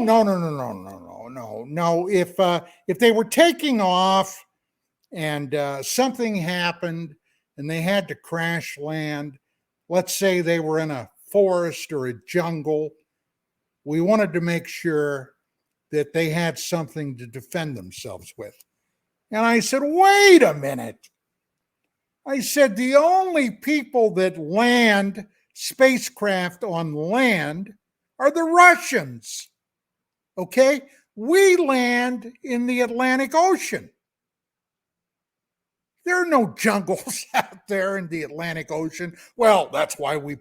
B: no. If they were taking off and something happened and they had to crash land, let's say they were in a forest or a jungle, we wanted to make sure that they had something to defend themselves with. And I said, wait a minute. I said, the only people that land spacecraft on land are the Russians. Okay? We land in the Atlantic Ocean. There are no jungles out there in the Atlantic Ocean. Well, that's why we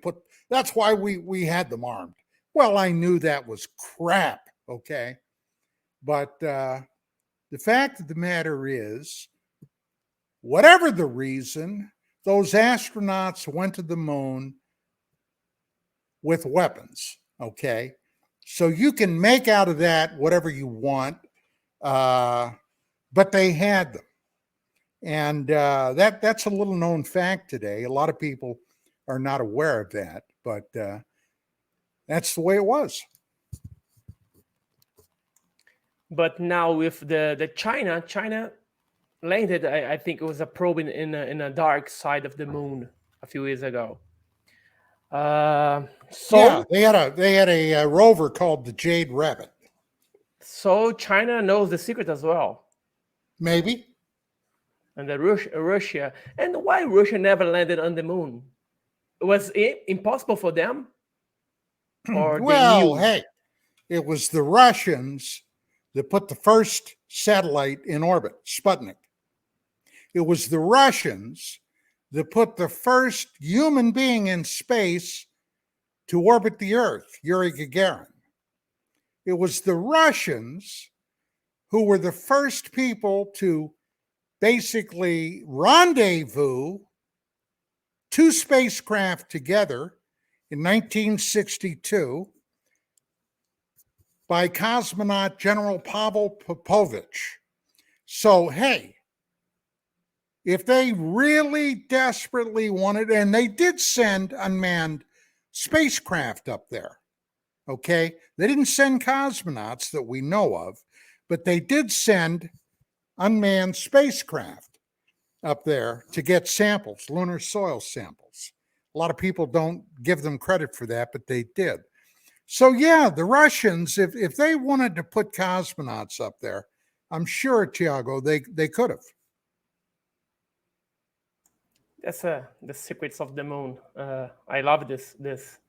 B: had them armed. Well, I knew that was crap, okay? But the fact of the matter is, whatever the reason, those astronauts went to the moon with weapons, okay? So you can make out of that whatever you want, but they had them. And that's a little known fact today. A lot of people are not aware of that, but that's the way it was.
A: But now with the China landed, I think it was a probe in a dark side of the moon a few years ago.
B: Yeah, they had a rover called the Jade Rabbit.
A: So China knows the secret as well.
B: Maybe.
A: And the Russia, and why Russia never landed on the moon? Was it impossible for them? Or
B: well, hey, it was the Russians that put the first satellite in orbit, Sputnik. It was the Russians that put the first human being in space to orbit the Earth, Yuri Gagarin. It was the Russians who were the first people to basically rendezvous two spacecraft together in 1962 by cosmonaut General Pavel Popovich. So, hey, if they really desperately wanted, and they did send unmanned spacecraft up there, okay? They didn't send cosmonauts that we know of, but they did send unmanned spacecraft up there to get samples, lunar soil samples. A lot of people don't give them credit for that, but they did. So yeah, the Russians, if they wanted to put cosmonauts up there, I'm sure, Tiago, they could have.
A: That's the secrets of the moon. I love these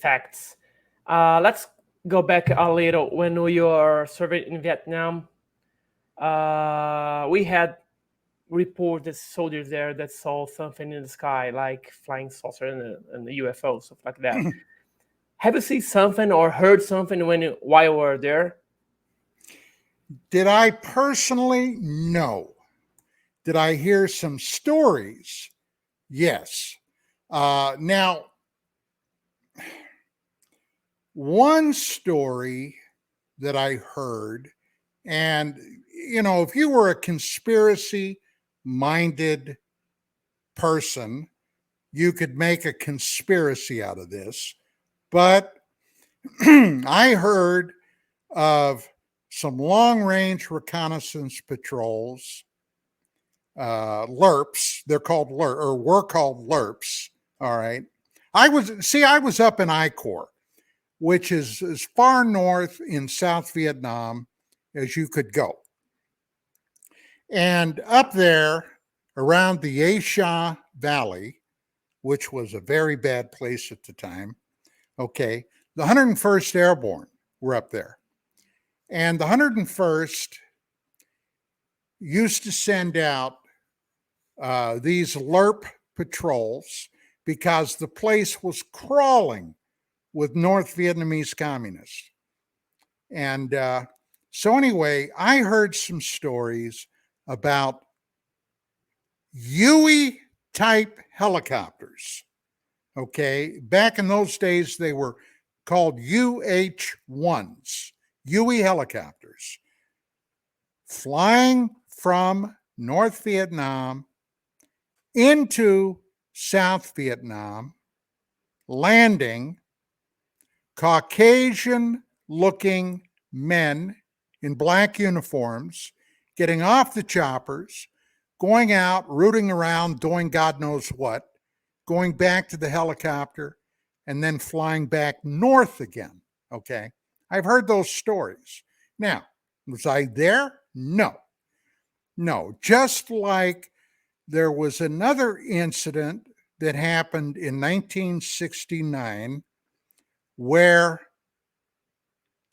A: facts. Let's go back a little. When we were serving in Vietnam, we had reported soldiers there that saw something in the sky, like flying saucer and the UFO, stuff like that. Have you seen something or heard something while you were there?
B: Did I personally? No. Did I hear some stories? Yes. Now, one story that I heard, and if you were a conspiracy-minded person, you could make a conspiracy out of this. But I heard of some long-range reconnaissance patrols, LRPs. They're called LRP, or were called LRPs. All right. I was up in I Corps, which is as far north in South Vietnam as you could go. And up there around the A Sha Valley, which was a very bad place at the time, okay, the 101st Airborne were up there. And the 101st used to send out these LRP patrols because the place was crawling with North Vietnamese communists. And so anyway, I heard some stories about Huey type helicopters. Okay. Back in those days, they were called UH-1s, Huey helicopters, flying from North Vietnam into South Vietnam, landing, Caucasian-looking men in black uniforms, getting off the choppers, going out, rooting around, doing God knows what, going back to the helicopter, and then flying back north again, okay? I've heard those stories. Now, was I there? No. Just like there was another incident that happened in 1969 where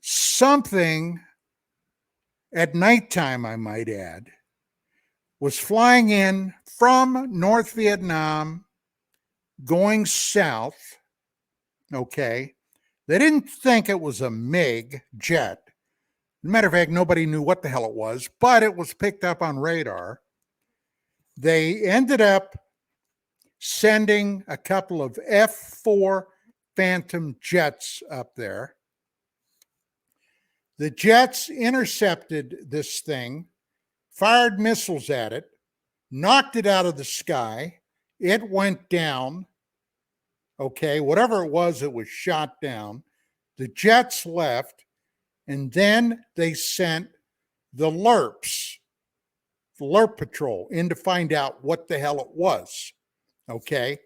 B: something at nighttime, I might add, was flying in from North Vietnam going south, okay? They didn't think it was a MiG jet. As a matter of fact, nobody knew what the hell it was, but it was picked up on radar. They ended up sending a couple of F-4 Phantom jets up there. The jets intercepted this thing, fired missiles at it, knocked it out of the sky. It went down. Okay, whatever it was shot down. The jets left, and then they sent the LRPs, the LRP patrol, in to find out what the hell it was. Okay,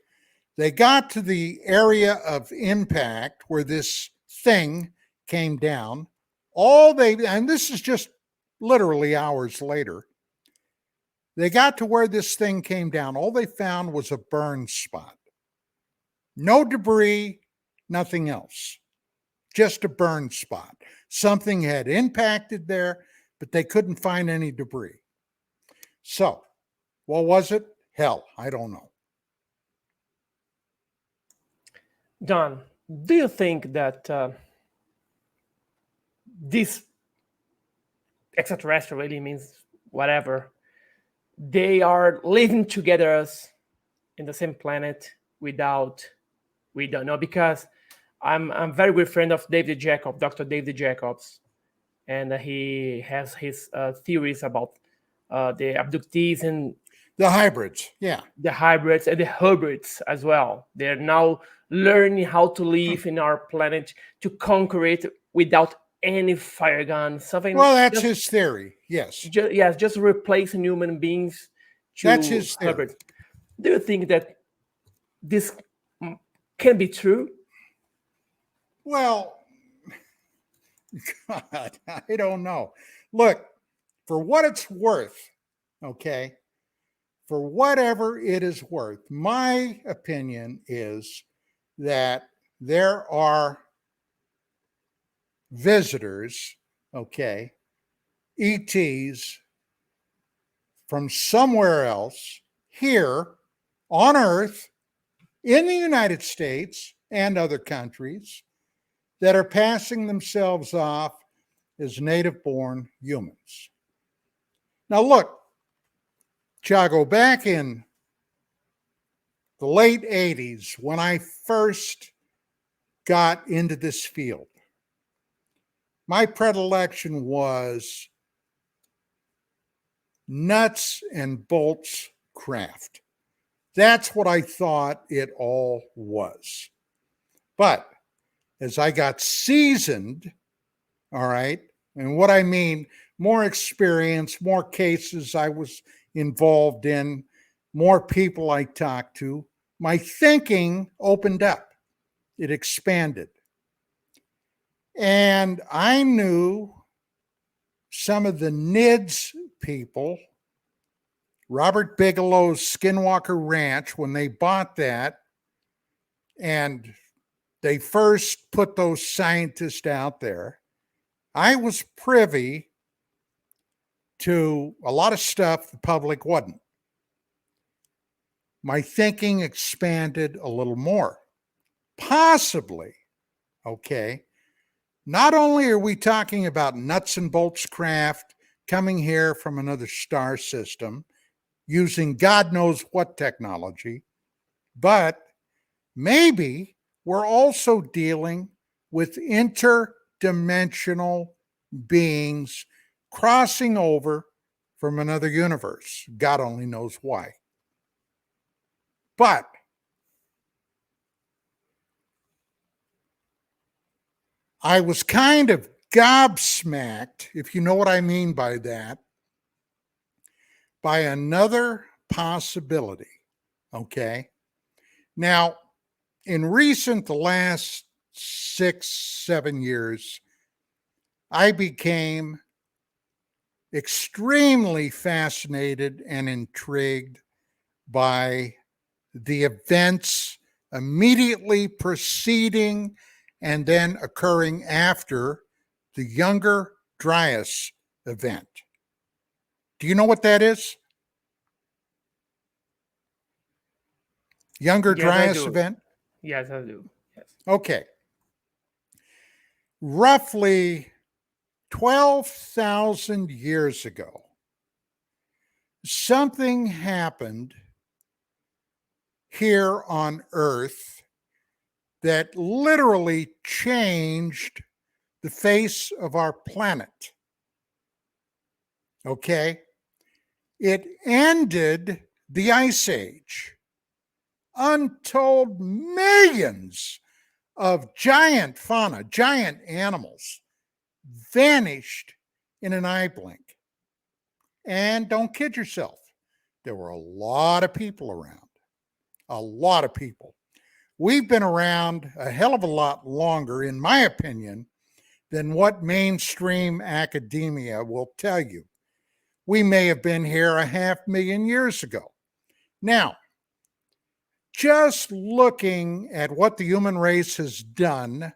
B: they got to the area of impact where this thing came down. And this is just literally hours later, they got to where this thing came down. All they found was a burn spot. No debris, nothing else. Just a burn spot. Something had impacted there, but they couldn't find any debris. So, what was it? Hell, I don't know.
A: John, do you think that this extraterrestrial really means whatever? They are living together as in the same planet without we don't know because I'm very good friend of David Jacobs, Dr. David Jacobs, and he has his theories about the abductees and
B: The hybrids. Yeah.
A: the hybrids and the hybrids as well. They're now learning how to live in our planet to conquer it without any fire gun. Something
B: Well, that's
A: just,
B: his theory. Yes.
A: yes, just replacing human beings
B: That's
A: to
B: his theory.
A: hybrids. Do you think that this can be true?
B: Well, God, I don't know. Look, for what it's worth, okay, for whatever it is worth, my opinion is that there are visitors, okay, ETs from somewhere else here on Earth in the United States and other countries that are passing themselves off as native born humans. Now, look, Chago, back in the late 80s, when I first got into this field, my predilection was nuts and bolts craft. That's what I thought it all was. But as I got seasoned, all right, and what I mean, more experience, more cases I was involved in, more people I talked to, my thinking opened up, it expanded. And I knew some of the NIDS people, Robert Bigelow's Skinwalker Ranch, when they bought that and they first put those scientists out there, I was privy to a lot of stuff the public wasn't. My thinking expanded a little more. Possibly, okay, not only are we talking about nuts and bolts craft coming here from another star system using God knows what technology, but maybe we're also dealing with interdimensional beings crossing over from another universe. God only knows why. But I was kind of gobsmacked, if you know what I mean by that, by another possibility. Okay. Now, in the last 6, 7 years, I became extremely fascinated and intrigued by the events immediately preceding and then occurring after the Younger Dryas event. Do you know what that is? Younger
A: Yes, I
B: Dryas
A: do.
B: event?
A: Yes, I do. Yes.
B: Okay. Roughly 12,000 years ago, something happened here on Earth that literally changed the face of our planet. Okay? It ended the Ice Age. Untold millions of giant fauna, giant animals vanished in an eye blink. And don't kid yourself, there were a lot of people around. A lot of people. We've been around a hell of a lot longer, in my opinion, than what mainstream academia will tell you. We may have been here 500,000 years ago. Now, just looking at what the human race has done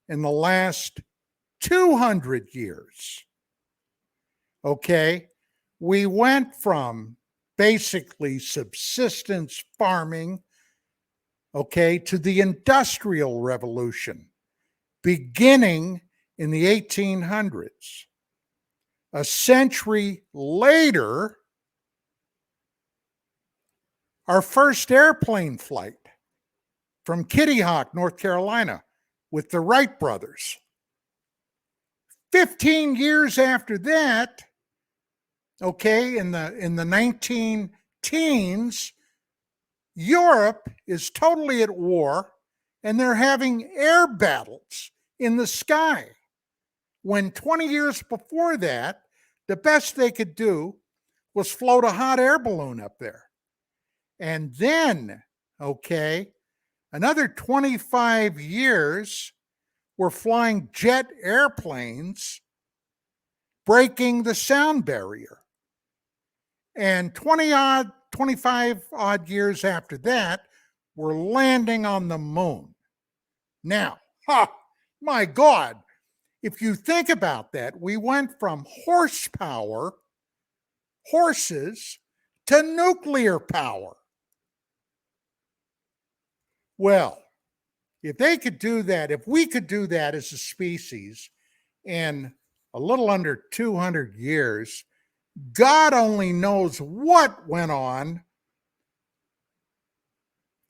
B: in the last 200 years, okay, we went from basically subsistence farming okay, to the Industrial Revolution, beginning in the 1800s. A century later, our first airplane flight from Kitty Hawk, North Carolina, with the Wright brothers. 15 years after that, okay, in the 19 teens, Europe is totally at war and they're having air battles in the sky. When 20 years before that, the best they could do was float a hot air balloon up there. And then, okay, another 25 years, we're flying jet airplanes, breaking the sound barrier. And 25 odd years after that, we're landing on the moon. Now, my God, if you think about that, we went from horsepower, horses, to nuclear power. Well, if they could do that, if we could do that as a species in a little under 200 years, God only knows what went on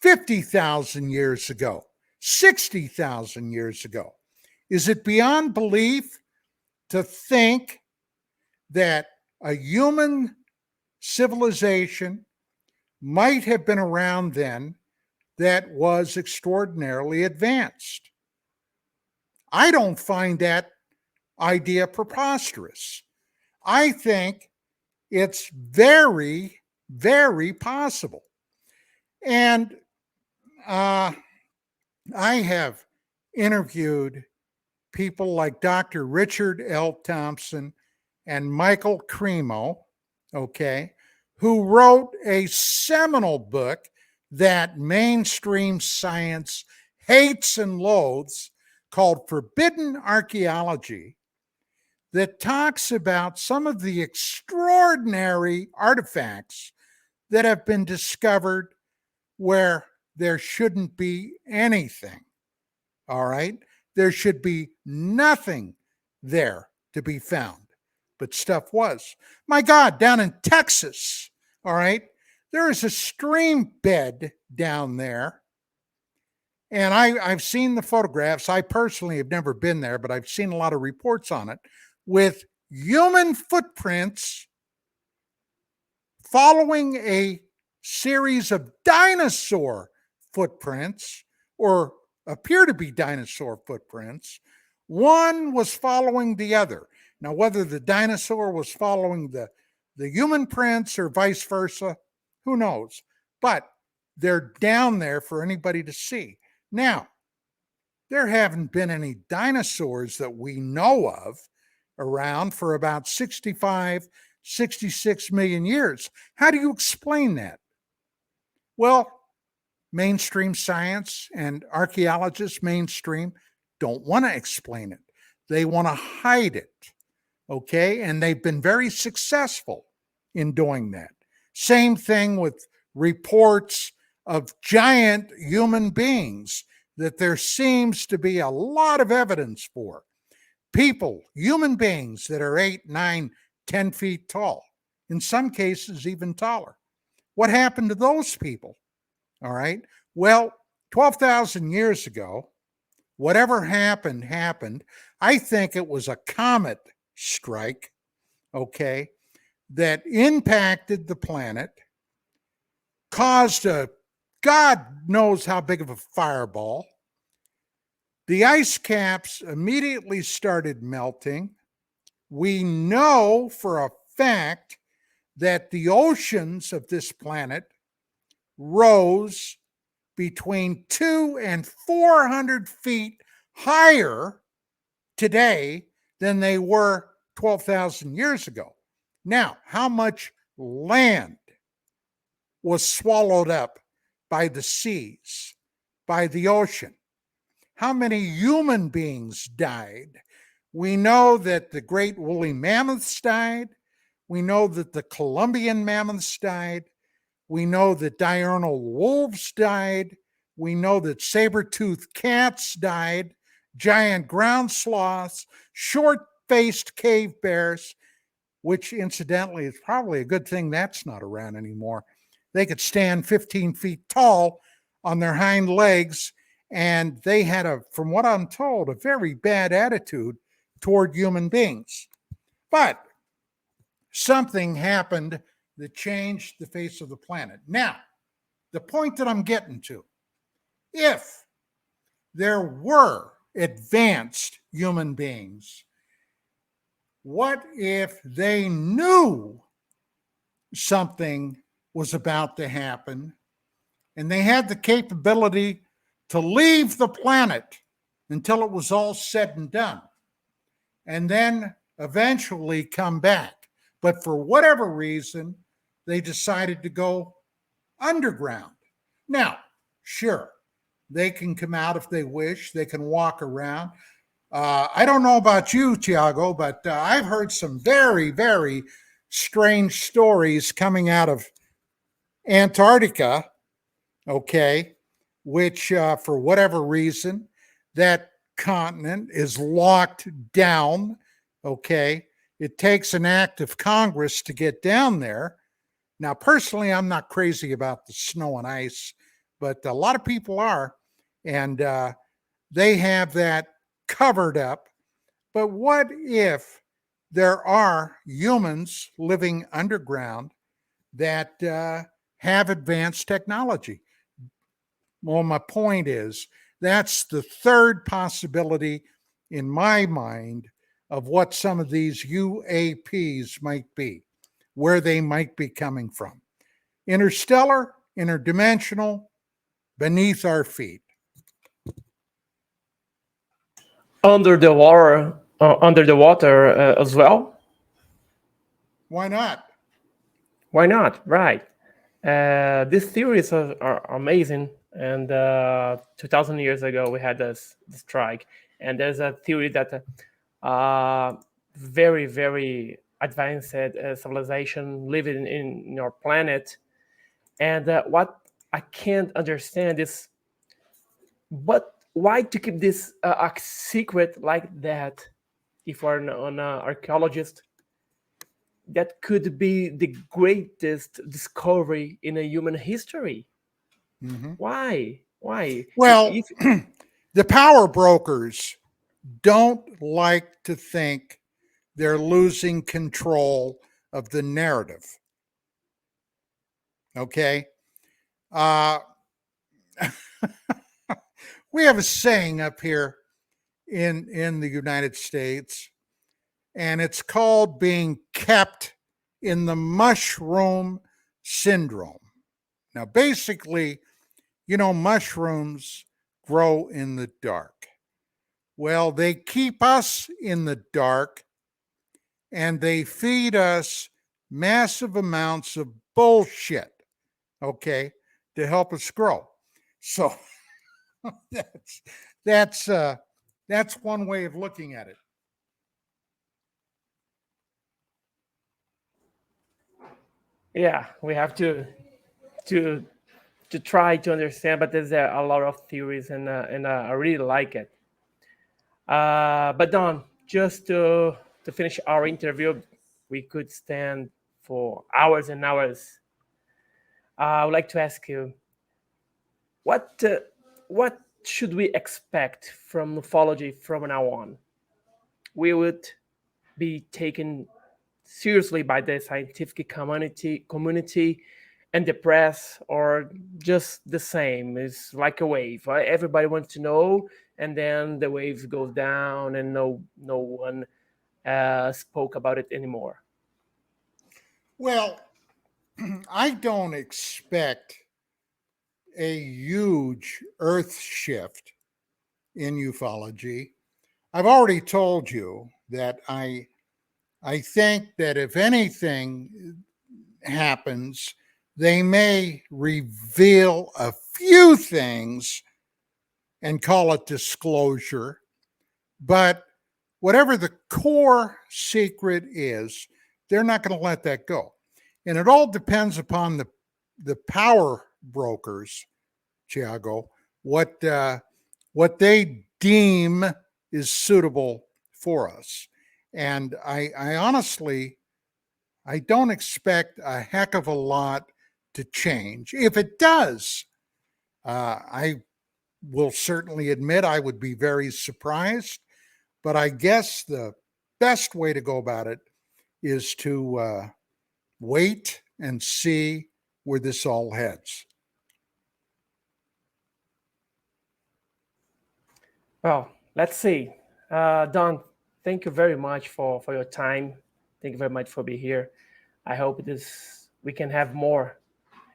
B: 50,000 years ago, 60,000 years ago. Is it beyond belief to think that a human civilization might have been around then that was extraordinarily advanced? I don't find that idea preposterous. I think it's very, very possible. And I have interviewed people like Dr. Richard L. Thompson and Michael Cremo, okay, who wrote a seminal book that mainstream science hates and loathes called Forbidden Archaeology, that talks about some of the extraordinary artifacts that have been discovered where there shouldn't be anything. All right? There should be nothing there to be found, but stuff was. My God, down in Texas, all right, there is a stream bed down there. And I've seen the photographs. I personally have never been there, but I've seen a lot of reports on it with human footprints following a series of dinosaur footprints, or appear to be dinosaur footprints. One was following the other. Now, whether the dinosaur was following the human prints or vice versa, who knows? But they're down there for anybody to see. Now, there haven't been any dinosaurs that we know of around for about 65, 66 million years. How do you explain that? Well, mainstream science and archaeologists, mainstream, don't want to explain it. They want to hide it, okay? And they've been very successful in doing that. Same thing with reports of giant human beings that there seems to be a lot of evidence for. People, human beings that are 8, 9, 10 feet tall, in some cases even taller. What happened to those people? All right. Well, 12,000 years ago, whatever happened. I think it was a comet strike, okay, that impacted the planet, caused a God knows how big of a fireball. The ice caps immediately started melting. We know for a fact that the oceans of this planet rose between 200 and 400 feet higher today than they were 12,000 years ago. Now, how much land was swallowed up by the seas, by the ocean? How many human beings died? We know that the great woolly mammoths died. We know that the Columbian mammoths died. We know that diurnal wolves died. we know that saber-toothed cats died, giant ground sloths, short-faced cave bears, which incidentally is probably a good thing that's not around anymore. They could stand 15 feet tall on their hind legs, and they had from what I'm told, a very bad attitude toward human beings. But something happened that changed the face of the planet. Now, the point that I'm getting to, if there were advanced human beings, what if they knew something was about to happen and they had the capability to leave the planet until it was all said and done, and then eventually come back? But for whatever reason, they decided to go underground. Now, sure, they can come out if they wish. They can walk around. I don't know about you, Tiago, but I've heard some very, very strange stories coming out of Antarctica, okay, which for whatever reason, that continent is locked down, okay. It takes an act of Congress to get down there. Now, personally, I'm not crazy about the snow and ice, but a lot of people are, and they have that covered up. But what if there are humans living underground that have advanced technology? Well, my point is that's the third possibility in my mind of what some of these UAPs might be, where they might be coming from. Interstellar, interdimensional, beneath our feet.
A: Under the water as well.
B: Why not?
A: Why not? Right. These theories are amazing. And 2,000 years ago, we had this strike. And there's a theory that very, very advanced civilization living in our planet. And what I can't understand is, but why to keep this a secret like that? If we're an archaeologist, that could be the greatest discovery in a human history.
B: Mm-hmm.
A: Why? Why?
B: Well, the power brokers don't like to think they're losing control of the narrative. Okay? We have a saying up here in the United States, and it's called being kept in the mushroom syndrome. Now, basically, mushrooms grow in the dark. Well, they keep us in the dark, and they feed us massive amounts of bullshit, okay, to help us grow. So that's one way of looking at it.
A: Yeah, we have to try to understand, but there's a lot of theories, and I really like it. But Don, just to finish our interview, we could stand for hours and hours. I would like to ask you, what should we expect from ufology from now on? We would be taken seriously by the scientific community and the press, or just the same? It's like a wave. Everybody wants to know, and then the wave goes down, and no one spoke about it anymore.
B: Well, I don't expect a huge earth shift in ufology. I've already told you that I think that if anything happens, they may reveal a few things and call it disclosure. But whatever the core secret is, they're not going to let that go. And it all depends upon the power brokers, Tiago, what they deem is suitable for us. And I honestly, I don't expect a heck of a lot to change. If it does, I will certainly admit I would be very surprised. But I guess the best way to go about it is to wait and see where this all heads.
A: Well, let's see. Don, thank you very much for your time. Thank you very much for being here. I hope we can have more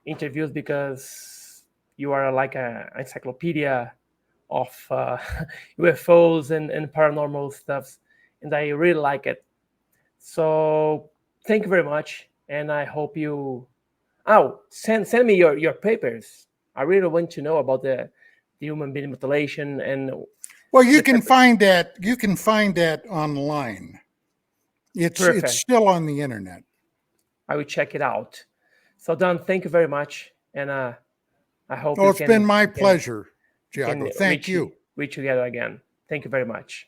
A: interviews because you are like an encyclopedia of UFOs and paranormal stuff, and I really like it. So thank you very much, and I hope you. Oh, send me your papers. I really want to know about the human being mutilation and
B: Well, you
A: the
B: can
A: pepper.
B: find that online. It's
A: Perfect.
B: still on the internet.
A: I will check it out. So Don, thank you very much, and I hope
B: Oh, it's been my pleasure,
A: we can
B: Giago. Thank you.
A: reach together again. Thank you very much.